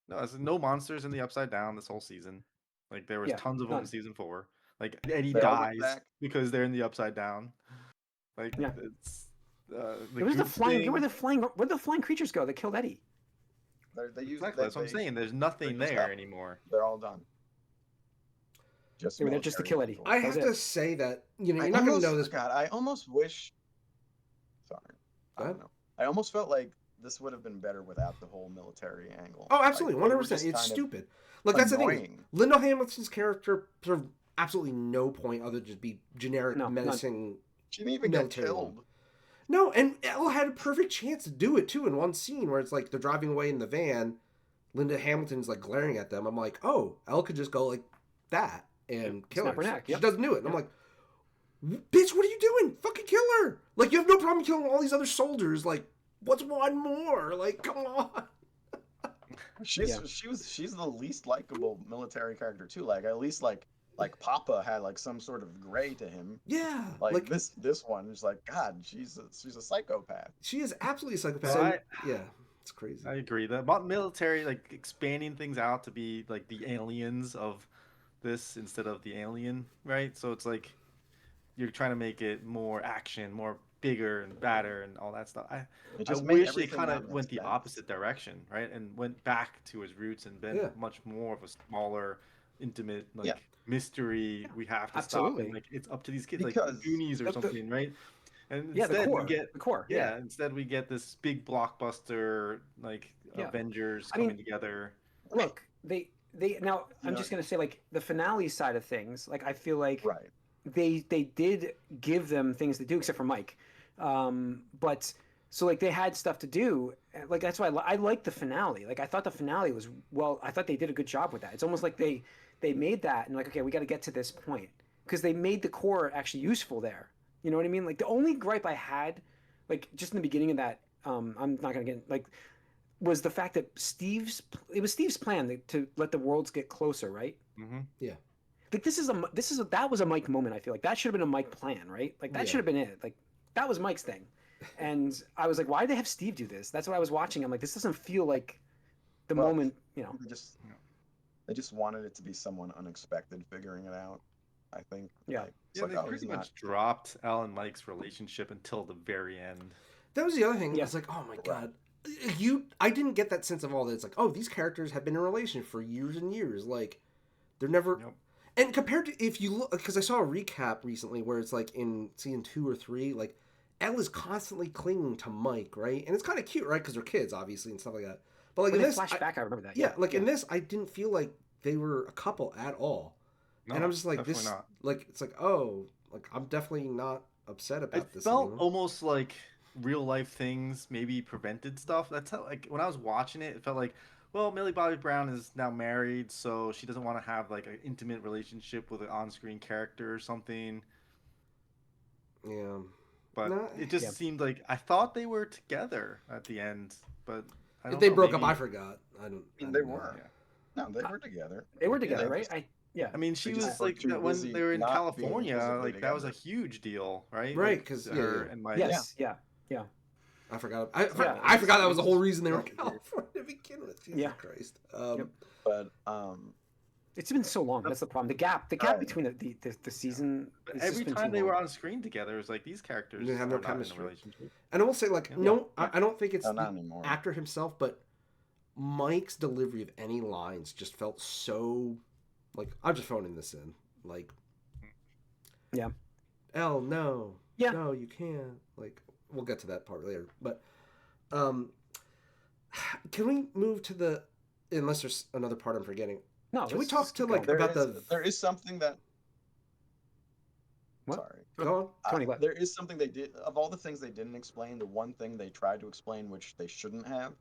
No, there's no monsters in the Upside Down this whole season. Like there was tons of them in season 4. Like Eddie dies because they're in the Upside Down. Like it's where the flying creatures go that killed Eddie? Exactly. That's what I'm saying. There's nothing there anymore. They're all done. They were there just to kill Eddie. I have to say that you're not going to know this. God, I almost wish. Sorry, I don't know. I almost felt like this would have been better without the whole military angle. Oh, absolutely, 100%. It's stupid. Like that's the thing. Lyndall Hamilton's character served absolutely no point other than just be generic menacing. She didn't even get killed. No, and Elle had a perfect chance to do it too in one scene where it's like they're driving away in the van. Linda Hamilton's like glaring at them. I'm like, oh, Elle could just go like that and kill her. She doesn't do it. And I'm like, bitch, what are you doing? Fucking kill her! Like you have no problem killing all these other soldiers. Like, what's one more? Like, come on. She's the least likable military character too. Like at least like Papa had like some sort of gray to him. Yeah. Like this one is like, God, she's a psychopath. She is absolutely a psychopath. Yeah. It's crazy. I agree. The military, like expanding things out to be like the aliens of this instead of the alien, right? So it's like you're trying to make it more action, more bigger and badder and all that stuff. I wish they kind of went the opposite direction, right? And went back to his roots and been much more of a smaller, intimate, mystery. We have to stop. And, like it's up to these kids, because like Goonies or something, right? And instead we get the core. Instead we get this big blockbuster like Avengers coming together. Look, they now I'm just gonna say like the finale side of things. Like I feel like they did give them things to do except for Mike, but so like they had stuff to do. Like that's why I like the finale. Like I thought the finale was I thought they did a good job with that. It's almost like they made that and like okay we got to get to this point because they made the core actually useful there. You know what I mean? Like the only gripe I had, like just in the beginning of that, I'm not gonna get like, was the fact that it was Steve's plan to let the worlds get closer, right? Mm-hmm. Yeah. Like that was a Mike moment. I feel like that should have been a Mike plan, right? Like that should have been it. Like that was Mike's thing, and I was like, why did they have Steve do this? That's what I was watching. I'm like, this doesn't feel like the moment. You know, they just wanted it to be someone unexpected figuring it out. I think. Yeah. They pretty much dropped Al and Mike's relationship until the very end. That was the other thing. Yeah. I was like, oh my God. I didn't get that sense of all that. It's like, oh, these characters have been in a relationship for years and years. Like, they're never... Nope. And compared to, if you look... Because I saw a recap recently where it's like in season 2 or 3, like, Elle is constantly clinging to Mike, right? And it's kind of cute, right? Because they're kids, obviously, and stuff like that. But like in this... Flashback, I remember that. Yeah, in this, I didn't feel like they were a couple at all. No, and I'm just like this, not. Like it's like I'm definitely not upset about this. It felt almost like real life things maybe prevented stuff. That's how like when I was watching it, it felt like, well, Millie Bobby Brown is now married, so she doesn't want to have like an intimate relationship with an on-screen character or something. Yeah, but it just seemed like I thought they were together at the end, but I don't if they broke up, I forgot. I don't. They were. Yeah. No, they were together. They were together, right? Yeah, I mean, she was like when they were in California, like that was a huge deal, right? Right, because her and Mike. Yeah. I forgot. I forgot that was the whole reason they were in California to begin with. Jesus Christ. But it's been so long. That's the problem. The gap between the season. Every time they were on screen together, it was like these characters didn't have no chemistry. And I will say, like, I don't think it's the actor himself, but Mike's delivery of any lines just felt so. Like, I'm just phoning this in. Like, Elle, no. Yeah. No, you can't. Like, we'll get to that part later. But, can we move to the, unless there's another part I'm forgetting. No. Can we talk to, like, about there is something that. What? Sorry. Go on. Tony, what? There is something they did, of all the things they didn't explain, the one thing they tried to explain, which they shouldn't have,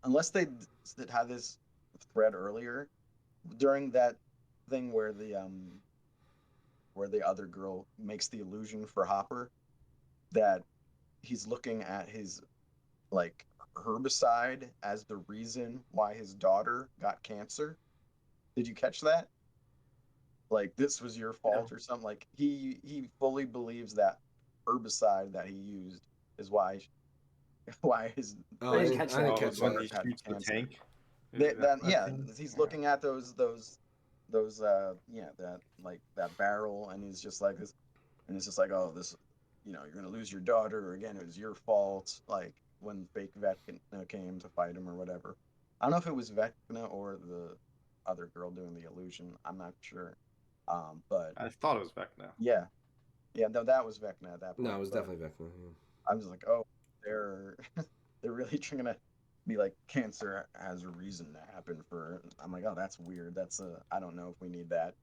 unless they had this thread earlier during that thing where the other girl makes the illusion for Hopper that he's looking at his like herbicide as the reason why his daughter got cancer. Did you catch that? Like this was your fault or something? Like he fully believes that herbicide that he used is why his I didn't catch that. When he shoots the tank. He's looking at those that that barrel, and he's just like this, and it's just like, oh, this, you're gonna lose your daughter again. It was your fault. Like when fake Vecna came to fight him or whatever. I don't know if it was Vecna or the other girl doing the illusion. I'm not sure. But I thought it was Vecna. Yeah, no, that was Vecna at that point. No, it was definitely Vecna. Yeah. I'm just like, oh, they're really trying to be like, cancer has a reason to happen for. I'm like, oh, that's weird. I don't know if we need that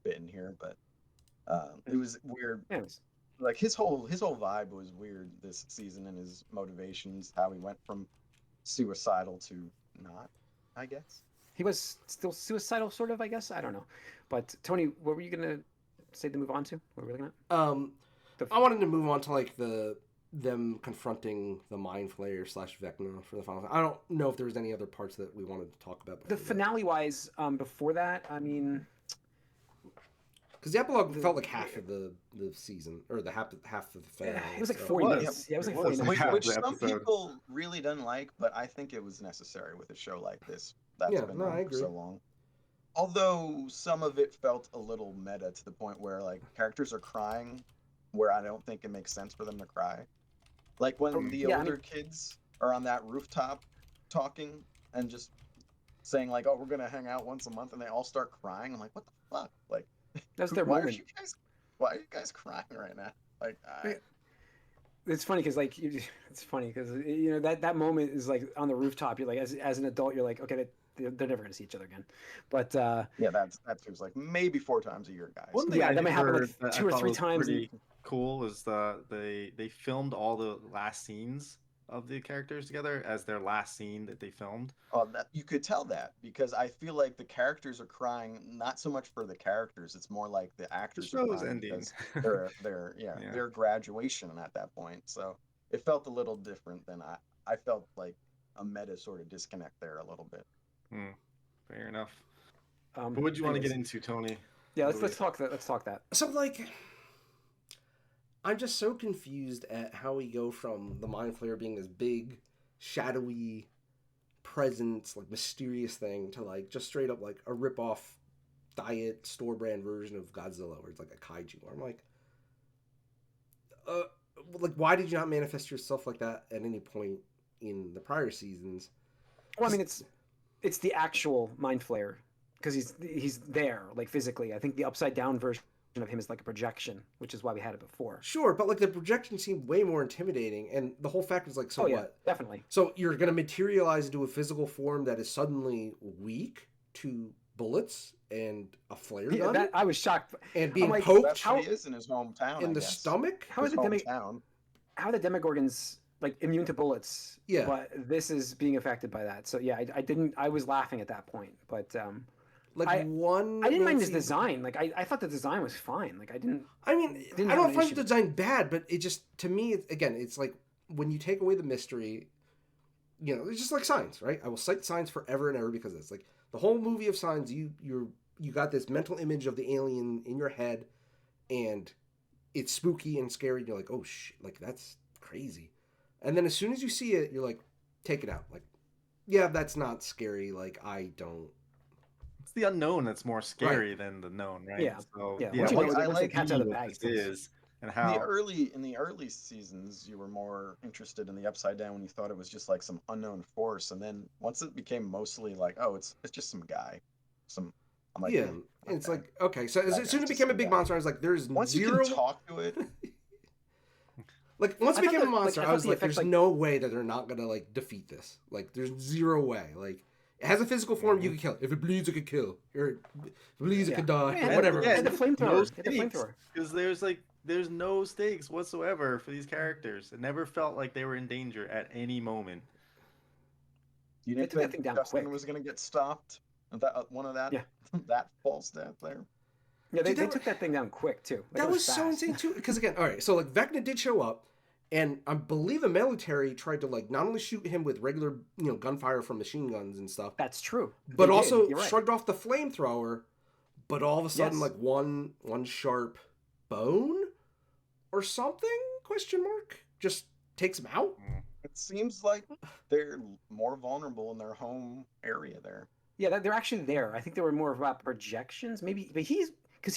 bit in here, but it was weird. Yes. Like his whole vibe was weird this season, and his motivations, how he went from suicidal to not, I guess. He was still suicidal, sort of, I guess. I don't know. But Tony, what were you gonna say to move on to? What were we looking at? I wanted to move on to like them confronting the Mind Flayer / Vecna for the final. I don't know if there was any other parts that we wanted to talk about. The finale wise, before that, I mean, because the epilogue felt like half of the season, or the half of the finale. It was like 40 minutes. Yeah, it was like 40 minutes. Which some people really didn't like, but I think it was necessary with a show like this. That's been on for so long. Although some of it felt a little meta to the point where like characters are crying, where I don't think it makes sense for them to cry. Like when the older kids are on that rooftop talking and just saying like, "Oh, we're gonna hang out once a month," and they all start crying. I'm like, "What the fuck?" Like, that's their moment. Why are you guys crying right now? Like, it's funny because that moment is like on the rooftop. You're like, as an adult, you're like, okay, they're never gonna see each other again. But that seems like maybe 4 times a year, guys. One thing that might happen like 2 or 3 times. Pretty cool is they filmed all the last scenes of the characters together as their last scene that they filmed. Oh, you could tell that because I feel like the characters are crying not so much for the characters; it's more like the actors are crying because their graduation at that point. So it felt a little different than I felt like a meta sort of disconnect there a little bit. Fair enough. What would you want to get into, Tony? Yeah, let's talk that. Let's talk that. So like, I'm just so confused at how we go from the Mind Flayer being this big, shadowy presence, like mysterious thing, to like just straight up like a rip-off diet store brand version of Godzilla, where it's like a kaiju. I'm like, why did you not manifest yourself like that at any point in the prior seasons? Well, I mean, it's the actual Mind Flayer because he's there, like physically. I think the upside down version of him is like a projection, which is why we had it before. Sure, but like the projection seemed way more intimidating, and the whole fact is like, so what? Definitely. So you're gonna materialize into a physical form that is suddenly weak to bullets and a flare gun? I was shocked. And being poked. That's how he is in his hometown. In the stomach? How are the Demogorgons like immune to bullets? Yeah. But this is being affected by that. So yeah, I was laughing at that point, but I didn't mind his design. Like I thought the design was fine. Like I don't find the design bad, but it just, to me, it's like when you take away the mystery, it's just like Signs, right? I will cite Signs forever and ever because it's like the whole movie of Signs. You got this mental image of the alien in your head, and it's spooky and scary. And you're like, oh shit, like that's crazy. And then as soon as you see it, you're like, take it out. Like, yeah, that's not scary. Like I don't. It's the unknown that's more scary than the known, right? Yeah. So, I like catch out of the bag. Is and how in the early seasons you were more interested in the upside down when you thought it was just like some unknown force, and then once it became mostly like, oh, it's just some guy, I'm like, yeah, it's like, okay, so as soon as it became a big monster, I was like, there's once zero. You can talk to it. Like once it became a monster, I was like, there's no way that they're not gonna like defeat this. Like there's zero way. Like it has a physical form, you can kill it. If it bleeds, it could kill. Or if it bleeds, it could die. Whatever. Yeah, the flamethrower. Because there's no stakes whatsoever for these characters. It never felt like they were in danger at any moment. You didn't think Justin was going to get stopped? One of that that false death there. Yeah, they took that thing down quick too. Like, that was so insane too. Because again, all right, so like Vecna did show up, and I believe the military tried to like not only shoot him with regular gunfire from machine guns and stuff. That's true. But also shrugged off the flamethrower. But all of a sudden, like one sharp bone or something? Question mark. Just takes him out. It seems like they're more vulnerable in their home area there. Yeah, they're actually there. I think they were more about projections, maybe. But he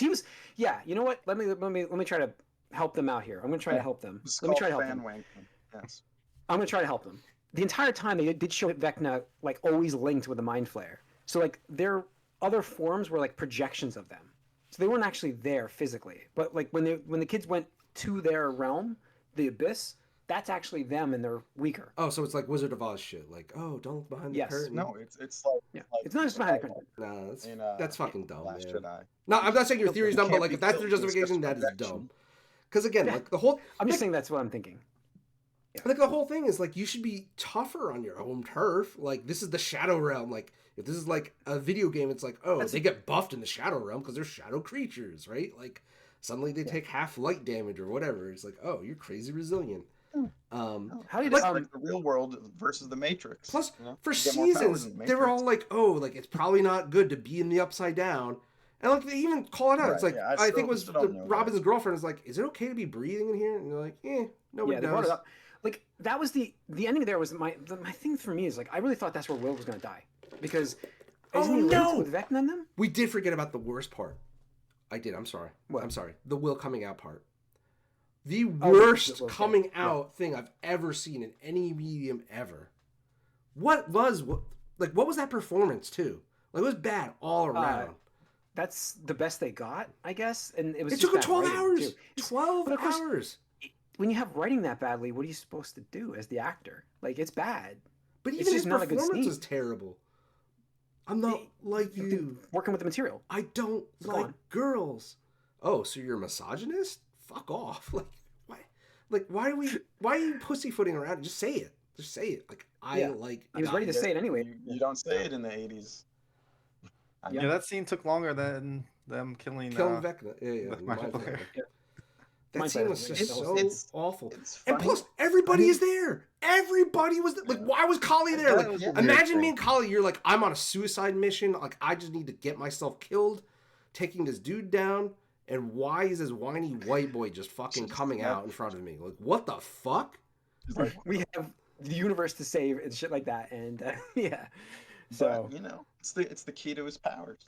was. Yeah, you know what? Let me try to help them out here. I'm going to try to help them. Let me try to help them. Yes. I'm going to try to help them. The entire time they did show Vecna like always linked with a mind flare. So like their other forms were like projections of them. So they weren't actually there physically. But like when the kids went to their realm, the abyss, that's actually them, and they're weaker. Oh, so it's like Wizard of Oz shit. Like, oh, don't look behind the curtain. No, it's like it's not just behind the curtain. No, that's fucking dumb, man. Jedi. No, I'm not saying your theory's dumb, but like if that's their justification, that is dumb. Because again, like the whole, I'm just saying that's what I'm thinking. Yeah. Like the whole thing is like you should be tougher on your home turf. Like this is the Shadow Realm. Like if this is like a video game, it's like they get buffed in the Shadow Realm because they're shadow creatures, right? Like suddenly they take half light damage or whatever. It's like, oh, you're crazy resilient. How do you like the real world versus the Matrix? Plus, for seasons, they were all like, "Oh, like it's probably not good to be in the Upside Down," and like they even call it out. It's like I think it was Robin's girlfriend is like, "Is it okay to be breathing in here?" And they're like, nobody knows. They brought it up. Like that was the ending. There was my thing for me is like I really thought that's where Will was going to die because isn't he linked with Vecna and them? We did forget about the worst part. I did. I'm sorry. What? I'm sorry. The Will coming out part. The worst coming out thing I've ever seen in any medium ever. What was that performance too? Like it was bad all around. That's the best they got, I guess. And it took them 12 hours. 12 hours. When you have writing that badly, what are you supposed to do as the actor? Like it's bad. But even his performance is terrible. I'm not like you. Working with the material. I don't like girls. Oh, so you're a misogynist? Fuck off. Why are you pussyfooting around? Just say it. Just say it. Like he was ready to say it anyway. You don't say it in the 80s. Yeah, that scene took longer than them killing Vecna. Yeah. That scene was just so awful. And plus, everybody is there. Everybody was there. Like, why was Kali there? Like, imagine me and Kali. You're like, I'm on a suicide mission. Like, I just need to get myself killed, taking this dude down. And why is this whiny white boy just fucking coming out in front of me? Like, what the fuck? We have the universe to save and shit like that. And yeah, so but, it's the key to his powers.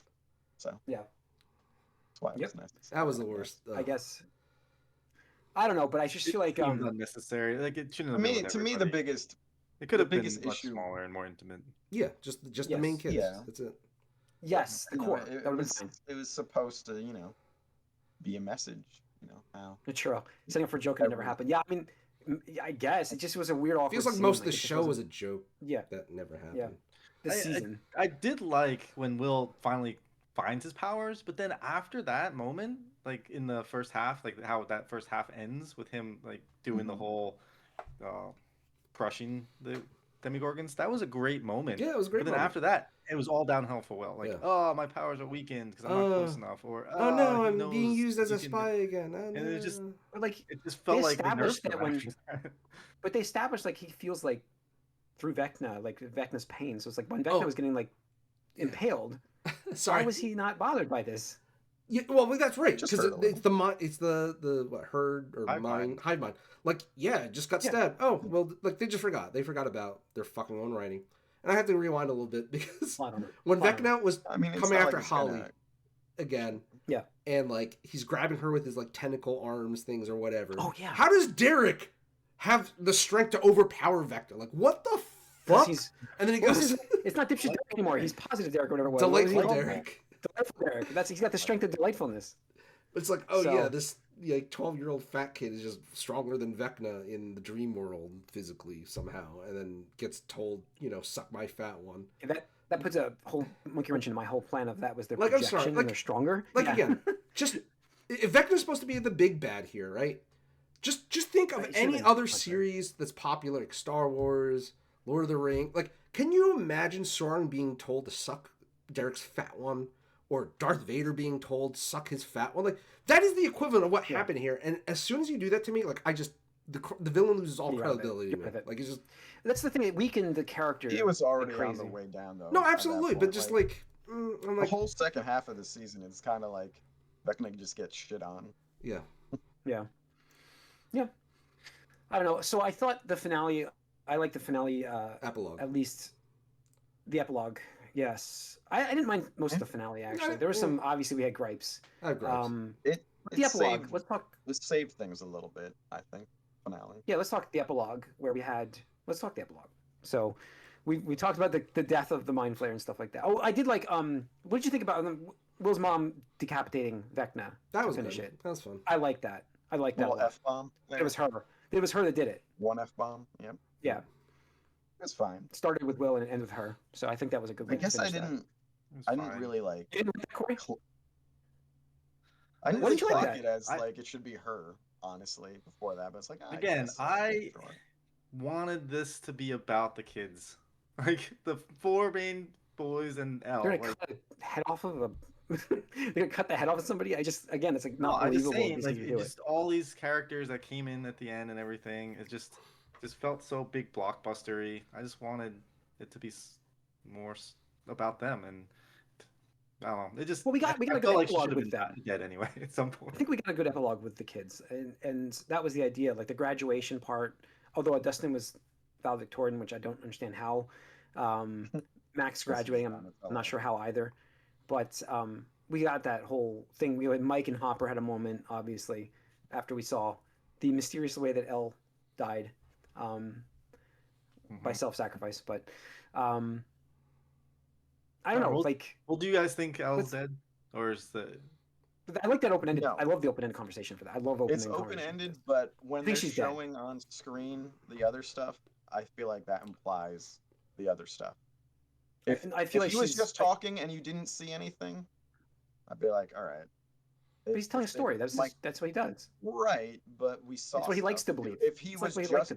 So yeah, that's why it was necessary. That was the worst. I guess. I don't know, but I just feel like unnecessary. Like it shouldn't have been. To me, the biggest. It could have been much smaller and more intimate. Yeah, just the main kids. Yeah, that's it. Yes, the core. It was supposed to, be a message. How true. Setting up for a joke that never happened. Yeah, I mean, I guess it just was a weird. Awkward feels like scene. Most of the show was a joke. Yeah, that never happened. Yeah, this season. I did like when Will finally finds his powers, but then after that moment, like in the first half, like how that first half ends with him like doing the whole crushing the Demigorgons, that was a great moment. Yeah, it was a great. But then after that, it was all downhill for Will. Like, oh, my powers are weakened because I'm not close enough, or oh no, I'm being used as a spy again. Oh, no. And it just they felt like established that when, but they established like he feels like through Vecna, like Vecna's pain. So it's like when Vecna was getting like impaled. Why was he not bothered by this? Yeah, well, that's right. Because it's the what, herd or hive mind. Like, yeah, just got stabbed. Oh, well, like they just forgot. They forgot about their fucking own writing. And I have to rewind a little bit because when Vecna was coming after Holly again, and like he's grabbing her with his like tentacle arms things or whatever. Oh yeah. How does Derek have the strength to overpower Vecna? Like, what the fuck? And then he goes, "It's not dipshit Derek anymore. He's positive Derek or whatever it was." Delightful Derek. Delightful Derek. He's got the strength of delightfulness. It's like, this 12-year-old fat kid is just stronger than Vecna in the dream world physically somehow, and then gets told, suck my fat one. That puts a whole monkey wrench into my whole plan of that was their projection and they're stronger. Again, just if Vecna's supposed to be the big bad here, right? Just think of any other series that's popular, like Star Wars, Lord of the Rings. Like, can you imagine Sauron being told to suck Derek's fat one, or Darth Vader being told suck his fat one? Like, that is the equivalent of what happened here. And as soon as you do that to me, like, the villain loses all credibility. Like, it's just that's the thing. It weakened the character. He was already on the way down, though. No, absolutely, but just like I'm the whole second half of the season is kind of like Vecna just gets shit on. Yeah. Yeah. Yeah. I don't know. So I thought the finale. I like the finale. Epilogue. At least the epilogue. Yes, I didn't mind most of the finale actually. There was some. Obviously, we had gripes. I have gripes. The epilogue. Let's talk. This saved things a little bit, I think. Finale. Yeah, let's talk the epilogue where we had. Let's talk the epilogue. So, we talked about the death of the Mind Flayer and stuff like that. Oh, I did like. What did you think about Will's mom decapitating Vecna? That was finish good. It. That was fun. I like that. I like that. Little F-bomb. It was her. It was her that did it. One F-bomb. Yep. Yeah. It's fine. It started with Will and it ended with her. So I think that was a good way I guess to I finish didn't. I didn't really like. You didn't like that, Corey? I didn't What really did you like like that? it as like it should be her, honestly. Before that, but it's like again, I wanted this to be about the kids, like the 4 main boys and Elle. They're gonna cut the head off of a. They're gonna cut the head off of somebody. Again, it's like not believable. Saying, like, just all these characters that came in at the end and everything, it just felt so big blockbustery. I just wanted it to be more about them, and I don't know. It just we got a good epilogue with that. Dead anyway at some point. I think we got a good epilogue with the kids, and that was the idea, like the graduation part. Although Dustin was valedictorian, which I don't understand how. Max graduating, I'm not sure how either. But we got that whole thing. We had Mike and Hopper had a moment, obviously, after we saw the mysterious way that Elle died by self-sacrifice. But I don't know. Like, well, do you guys think Elle's dead, or is the? I like that open-ended. No. I love the open-ended conversation for that. I love open-ended. It's open-ended, but when they're showing on screen the other stuff, I feel like that implies the other stuff. I feel like he was just talking and you didn't see anything, I'd be like, all right. But he's telling a story. That's what he does. Right, but we saw. That's what he likes to believe. If he was just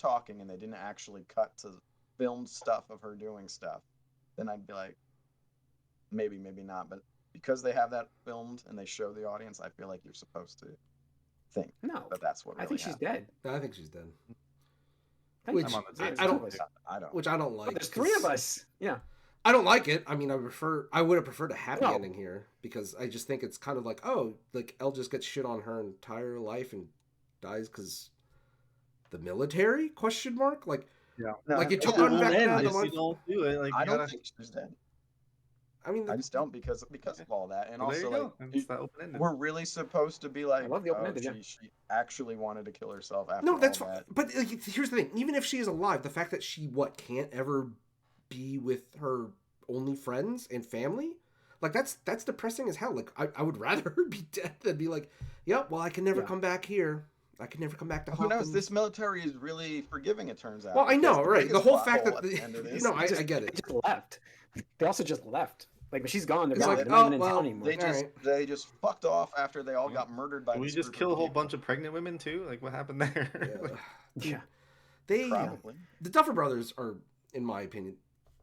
talking, and they didn't actually cut to filmed stuff of her doing stuff, then I'd be like, maybe not. But because they have that filmed and they show the audience, I feel like you're supposed to think. No, but that's what. I think she's dead. I think she's dead. Which I don't. Which I don't like. There's 3 of us. Yeah. I don't like it. I mean, I would have preferred a happy ending here because I just think it's kind of like, oh, like Elle just gets shit on her entire life and dies because the military ? Like, yeah, like it took on Vecna. You don't do it. Like, I don't think she's dead. I mean, I just don't because of all that, and also like we're really supposed to be like, I love the open-ended, she actually wanted to kill herself after. No, that's fine. But like, here's the thing: even if she is alive, the fact that she can't ever be with her only friends and family, like that's depressing as hell. Like I would rather her be dead than be like, yep, well I can never come back here. I can never come back to Hawkins. Who knows? This military is really forgiving. It turns out. Well, I know, right? The whole fact that I get it. They just left. They also just left. Like, when she's gone, they're like, not even in town anymore. They just fucked off after they all got murdered by. Did we just kill a whole bunch of pregnant women too? Like, what happened there? Yeah. The Duffer Brothers are, in my opinion,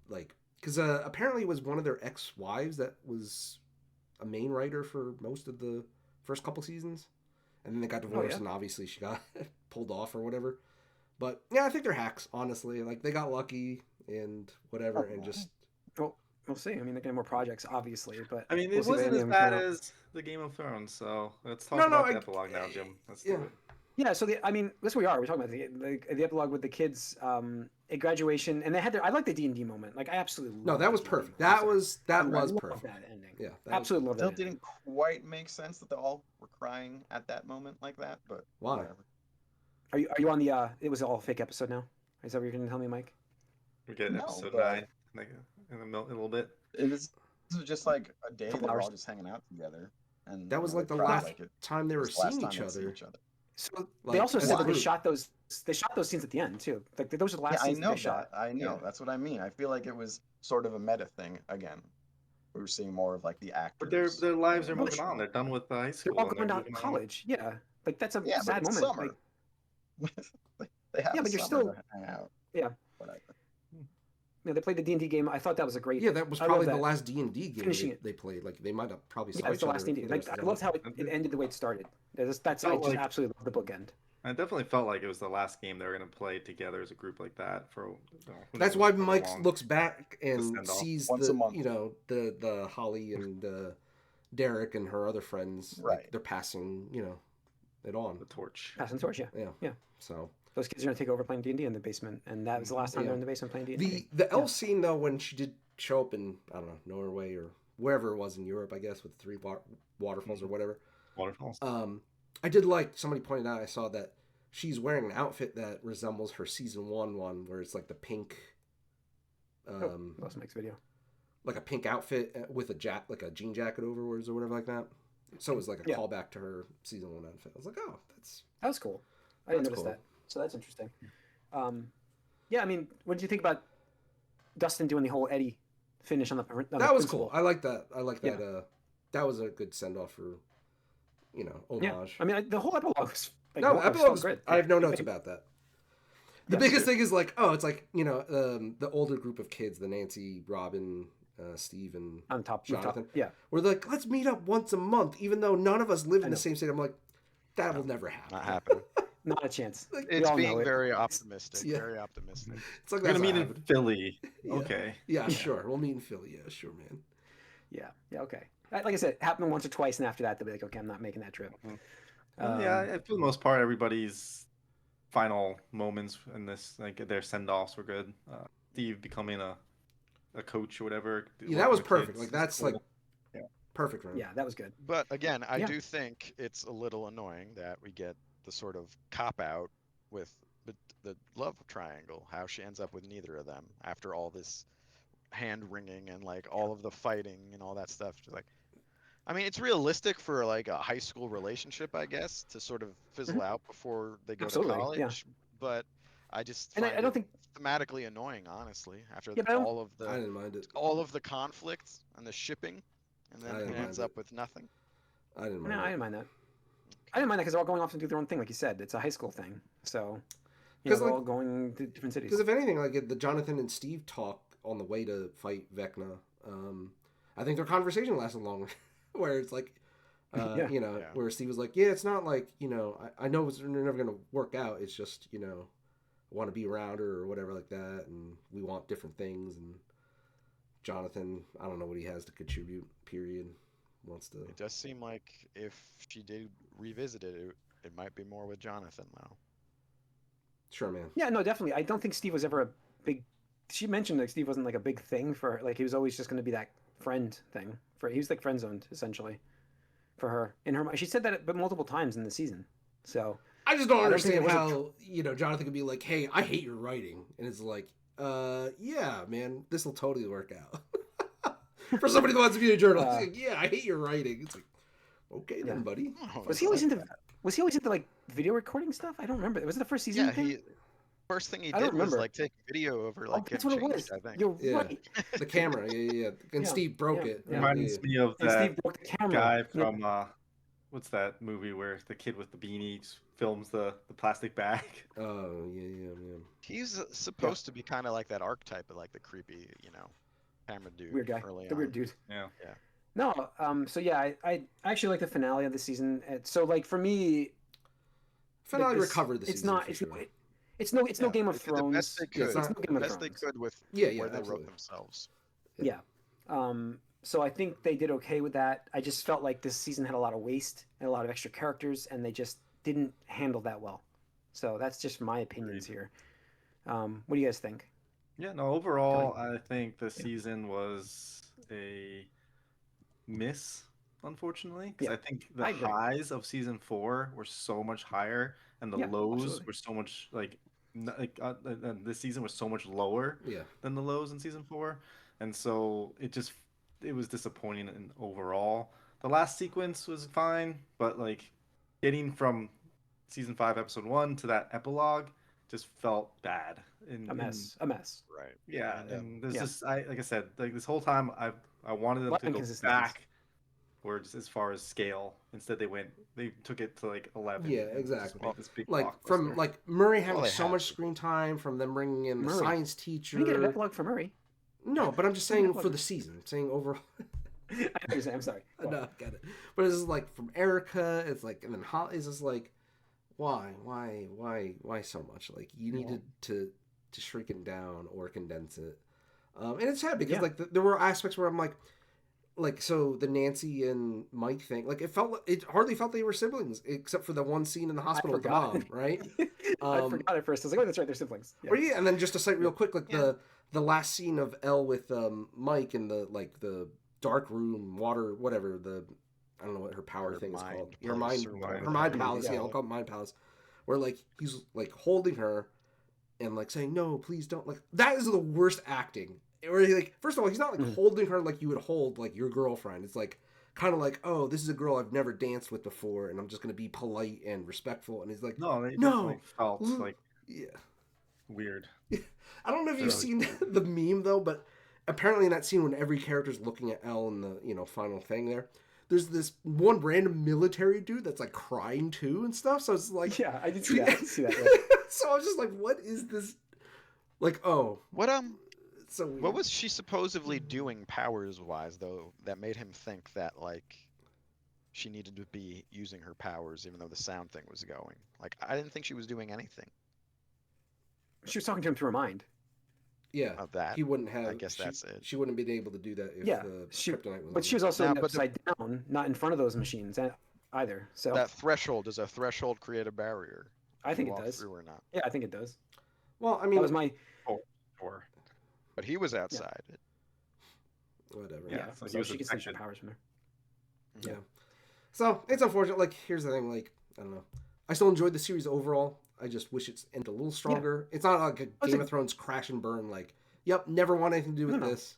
like, because apparently it was one of their ex-wives that was a main writer for most of the first couple seasons, and then they got divorced, and obviously she got pulled off or whatever. But yeah, I think they're hacks, honestly. Like, they got lucky and whatever, and just. We'll see. I mean, they're getting more projects, obviously, but I mean, it wasn't as bad as the Game of Thrones. So let's talk about the epilogue now, Jim. Let's do it. Yeah. So that's what we are. We're talking about the epilogue with the kids at graduation, and they had I like the D&D moment. Like, I absolutely love that was perfect. That was perfect. That ending. Yeah, absolutely love that. Still didn't quite make sense that they all were crying at that moment like that, but why? Whatever. Are you on the? It was all a fake episode now. Is that what you're going to tell me, Mike? We get episode 9. In a little bit. This was just like a day they were all just hanging out together, and that was like the last time they were seeing each other. So they also said that they shot those scenes at the end too. Like, those are the last scenes they shot. I know. That's what I mean. I feel like it was sort of a meta thing again. We were seeing more of like the actors. But their lives are moving on. They're done with high school. They're all going down to college. Yeah, like that's a sad moment. Summer. They have but you're still to hang out. Yeah. Whatever. Yeah, they played the D&D game. I thought that was a great. Yeah, that was probably the last D&D game they played. Like they might have probably saw it's each the other. last D&D. Like, I loved how it ended the way it started. That's I just absolutely love the bookend. I definitely felt like it was the last game they were going to play together as a group like that for. That's why Mike looks back and sees the Holly and Derek and her other friends. Right. Like they're passing it on the torch. Passing the torch, yeah. So those kids are gonna take over playing D&D in the basement, and that was the last time they're in the basement playing D&D. The L scene though, when she did show up in I don't know Norway or wherever it was in Europe, I guess, with 3 waterfalls or whatever. Waterfalls. I did like somebody pointed out. I saw that she's wearing an outfit that resembles her season 1 one, where it's like the pink. Lost Mike's video. Like a pink outfit with like a jean jacket overwards or whatever like that. So it was like a callback to her season 1 outfit. I was like, oh, that was cool. I didn't notice that. So that's interesting. Yeah, I mean, what did you think about Dustin doing the whole Eddie finish on the? That was cool. I like that. Yeah. That was a good send off for, homage. Yeah. I mean, the whole epilogue was epilogue. I have no notes about that. The biggest thing is like, it's like the older group of kids, the Nancy, Robin, Steve, and on top Jonathan. Yeah, we're like, let's meet up once a month, even though none of us live in the same state. I'm like, that will never happen. Not happen. Not a chance. It's being very optimistic. Yeah. Very optimistic. It's like we're gonna meet in Philly. Okay. Yeah, sure. We'll meet in Philly. Yeah, sure, man. Yeah. Okay. Like I said, it happened once or twice, and after that, they'll be like, okay, I'm not making that trip. Yeah, for the most part, everybody's final moments in this, like their send-offs were good. Steve becoming a coach or whatever. Yeah, that was perfect. Like that's cool. Perfect. Right? Yeah, that was good. But again, I do think it's a little annoying that we get the sort of cop out with the love triangle. How she ends up with neither of them after all this hand wringing and like all of the fighting and all that stuff. Like, I mean, it's realistic for like a high school relationship, I guess, to sort of fizzle out before they go to college. But I just find I don't think thematically annoying, honestly. After all of the I didn't mind it. All of the conflicts and the shipping, and then it ends up with nothing. I didn't mind. I didn't mind that. I didn't mind that because they're all going off to do their own thing, like you said. It's a high school thing, so they're all going to different cities. Because if anything, like the Jonathan and Steve talk on the way to fight Vecna, I think their conversation lasted longer. Where it's like, where Steve was like, yeah, it's not like, I know it's never going to work out. It's just, I want to be around her or whatever like that. And we want different things. And Jonathan, I don't know what he has to contribute, period. It does seem like if she did revisit it, it might be more with Jonathan, though. Sure, man. Yeah, no, definitely. I don't think Steve was ever a big... She mentioned like Steve wasn't like a big thing for her. Like he was always just going to be that friend thing. He was like friend zoned essentially for her. In her, she said that but multiple times in the season. So I just don't understand how Jonathan could be like, "Hey, I hate your writing," and it's like, yeah, man, this will totally work out." For somebody who wants to be a journalist, like, yeah, I hate your writing. It's like, okay then, buddy. Was he always into like video recording stuff? I don't remember. Was it the first season? Yeah, first thing he did was like take video over like that's what it was. I think. You're right. The camera, yeah. And Steve broke it. Reminds me of that guy from what's that movie where the kid with the beanie films the plastic bag? Oh yeah. He's supposed to be kind of like that archetype of like the creepy, camera dude. Weird guy. Weird dude. Yeah. No, so yeah, I actually like the finale of the season. So like for me, finale recovered the season. It's no Game of Thrones. The best they could. It's no Game of Thrones. They could with where they wrote themselves. Yeah. So I think they did okay with that. I just felt like this season had a lot of waste and a lot of extra characters, and they just didn't handle that well. So that's just my opinions here. What do you guys think? Yeah, no, overall, I think the season was a miss, unfortunately. Because I think the highs of season 4 were so much higher, and the lows were so much this season was so much lower than the lows in season 4, and so it was disappointing in overall. The last sequence was fine, but like getting from season 5 episode 1 to that epilogue just felt bad. A mess. Right. Yeah, and there's just like I said, like this whole time I wanted them to go back backwards as far as scale. Instead, they took it to like 11. Yeah, and just exactly. made this big Like blockbuster. from like Murray having they so had much to. screen time, from them bringing in the Murray. science I teacher. didn't get an epilogue for Murray. No, but I'm just saying for the season. I'm saying overall. I'm sorry. No, I get it. But it's just like from Erica, it's like, and then Holly is just like, why so much? Like you needed to shrink it down or condense it. And it's sad because like there were aspects where I'm like so the Nancy and Mike thing, like it hardly felt they were siblings except for the one scene in the hospital with the mom, right? I forgot at first. I was like, oh, that's right, they're siblings. Yeah. Or and then just to cite real quick, like the last scene of Elle with Mike in the dark room, water, whatever, I don't know what her power thing is called. Her mind palace. Yeah, I'll call it mind palace. Where like he's like holding her and like saying, no, please don't. Like that is the worst acting. Or like, first of all, he's not like holding her like you would hold like your girlfriend. It's like kind of like, oh, this is a girl I've never danced with before, and I'm just gonna be polite and respectful. And he's like, no, they definitely felt like weird. I don't know if you've seen the meme though, but apparently in that scene when every character's looking at Elle in the final thing there's this one random military dude that's like crying too and stuff. So it's like, yeah, I did see that. Yeah. So I was just like, what is this? Like, oh, so weird. What was she supposedly doing powers wise though that made him think that like she needed to be using her powers even though the sound thing was going? Like I didn't think she was doing anything. She was talking to him through her mind. Yeah, of that. He wouldn't have. I guess that's it. She wouldn't be able to do that if the kryptonite was. But she was also upside down, not in front of those machines either. So that threshold, does a threshold create a barrier? I think it does. Through or not? Yeah, I think it does. Well, I mean, that was my. Sure. But he was outside. Yeah. Whatever. Yeah, so she gets some powers from there. Yeah. So it's unfortunate. Like, here's the thing. Like, I don't know. I still enjoyed the series overall. I just wish it's ended a little stronger. Yeah. It's not like a Game of Thrones crash and burn. Like, yep, never want anything to do with this.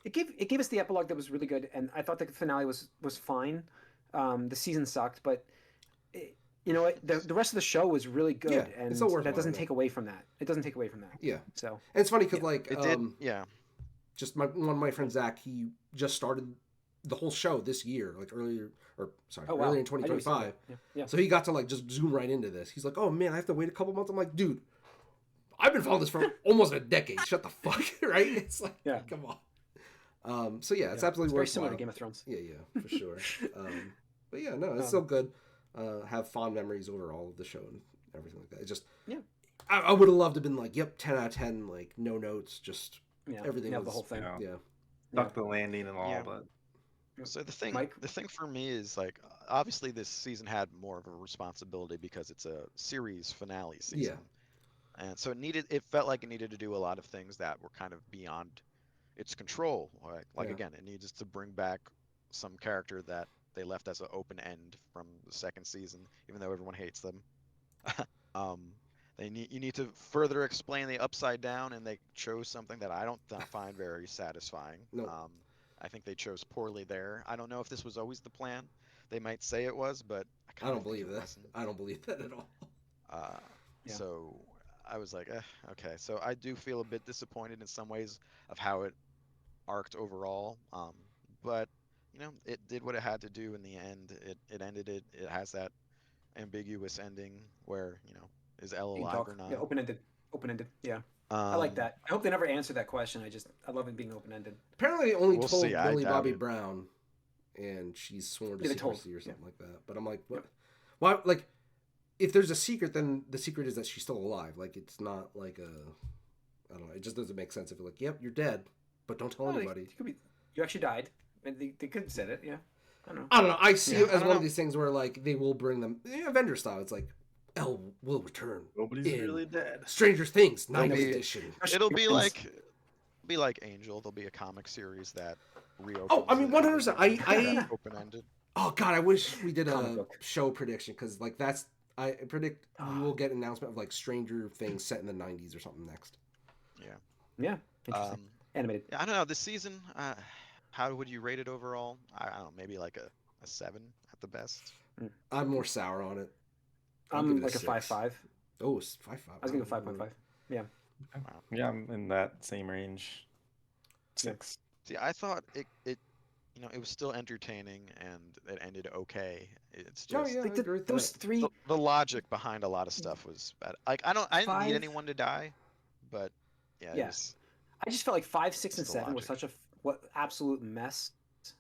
It gave us the epilogue that was really good, and I thought the finale was fine. The season sucked, but the rest of the show was really good, and that doesn't take away from that. It doesn't take away from that. Yeah. So and it's funny because like it did. Yeah. Just one of my friends, Zach, he just started the whole show this year, like earlier in 2025. Yeah. So he got to like just zoom right into this. He's like, "Oh man, I have to wait a couple months." I'm like, "Dude, I've been following this for almost a decade. Shut the fuck." Right? It's like, come on. So yeah, it's absolutely very similar to Game of Thrones. Yeah, for sure. But yeah, no, it's still good. Have fond memories overall of the show and everything like that. It just I would have loved to have been like, yep, 10 out of 10, like no notes, just everything. The whole thing. Stuck the landing and all, but. So the thing for me is like obviously this season had more of a responsibility because it's a series finale season. Yeah. And so it felt like it needed to do a lot of things that were kind of beyond its control. Like again, it needs to bring back some character that they left as an open end from the second season, even though everyone hates them. You need to further explain the Upside Down, and they chose something that I don't find very satisfying. Nope. I think they chose poorly there. I don't know if this was always the plan. They might say it was, but I don't believe that. I don't believe that at all. So I was like, okay. So I do feel a bit disappointed in some ways of how it arced overall. But it did what it had to do in the end. It ended it. It has that ambiguous ending where is Elle alive or not? Yeah, open-ended. Yeah. I like that. I hope they never answer that question. I love it being open-ended. Apparently, they only told Millie Bobby Brown, and she's sworn to secrecy or something like that. But I'm like, what? Why? Like, if there's a secret, then the secret is that she's still alive. Like, it's not like I don't know. It just doesn't make sense if you're like, yep, you're dead, but don't tell anybody. You actually died. They could have said it. Yeah. I don't know. I see it as one of these things where like they will bring them Avenger style. It's like, Elle will return. Nobody's really dead. Stranger Things, 9th edition. It'll be like Angel. There'll be a comic series that reopens. Oh, I mean, 100%. I open-ended. Oh God, I wish we did a show prediction because like I predict we will get an announcement of like Stranger Things set in the 90s or something next. Yeah. Interesting. Animated. I don't know. This season, how would you rate it overall? I don't know. Maybe like a 7 at the best. I'm more sour on it. I'm like a 5.5. Oh, it's 5.5. I was going to 5.5. Yeah. Yeah, I'm in that same range. 6. See, I thought it it was still entertaining and it ended okay. It's Oh just yeah, I Like agree with those that. three, the logic behind a lot of stuff was bad. Like I didn't need five. anyone to die, but yeah, it Yeah, was I just felt like 5, 6, and just the 7 was logic. such a what absolute mess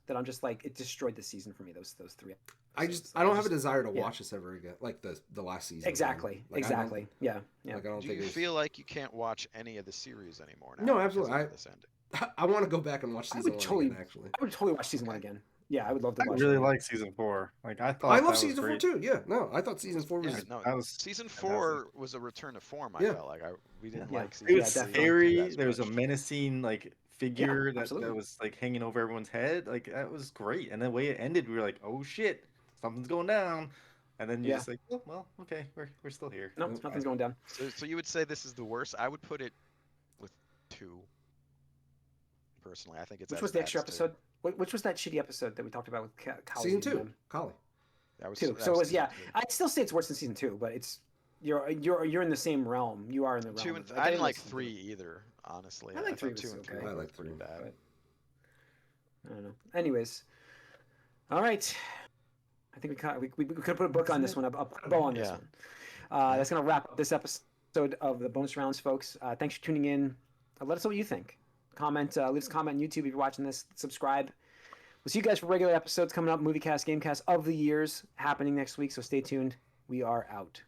that I'm just like it destroyed the season for me. Those three. Episodes. I don't have a desire to watch this ever again, like the last season. Exactly. Like, Exactly. Yeah. Like I don't Do think you it was... feel like you can't watch any of the series anymore now? No, absolutely. Because of this ending? I want to go back and watch season 1 again. Actually, I would totally watch season 1 again. Yeah, I would love to I watch. really like season 4. Like I thought I love that season was 4 great. too. Yeah, no, I thought season 4 was. Yeah, no, that was season fantastic. 4 was a return to form. I Yeah. felt like we didn't Yeah. like It season was definitely. scary. as There was a much. menacing like figure that absolutely. was like hanging over everyone's head. Like that was great. And the way it ended, we were like, "Oh shit, something's going down." And then you just like, "Oh well, okay, we're still here." No, nothing's going down. So you would say this is the worst? I would put it with 2. Personally, I think it's. Which was the extra episode? Which was that shitty episode that we talked about with Collie? Season 2, Collie. That was 2. So it was I'd still say it's worse than season 2, but it's you're in the same realm. You are in the realm. 2 and I didn't like 3 either. Honestly, I like 3 2 and 3 okay. were I like pretty 3. bad. I don't know. Anyways, all right. I think we could put a book on this one. I'll put a bow on this one. That's gonna wrap up this episode of the bonus rounds, folks. Thanks for tuning in. Let us know what you think. Comment, leave us a comment on YouTube if you're watching this. Subscribe. We'll see you guys for regular episodes coming up. MovieCast, Gamecast of the years happening next week. So stay tuned. We are out.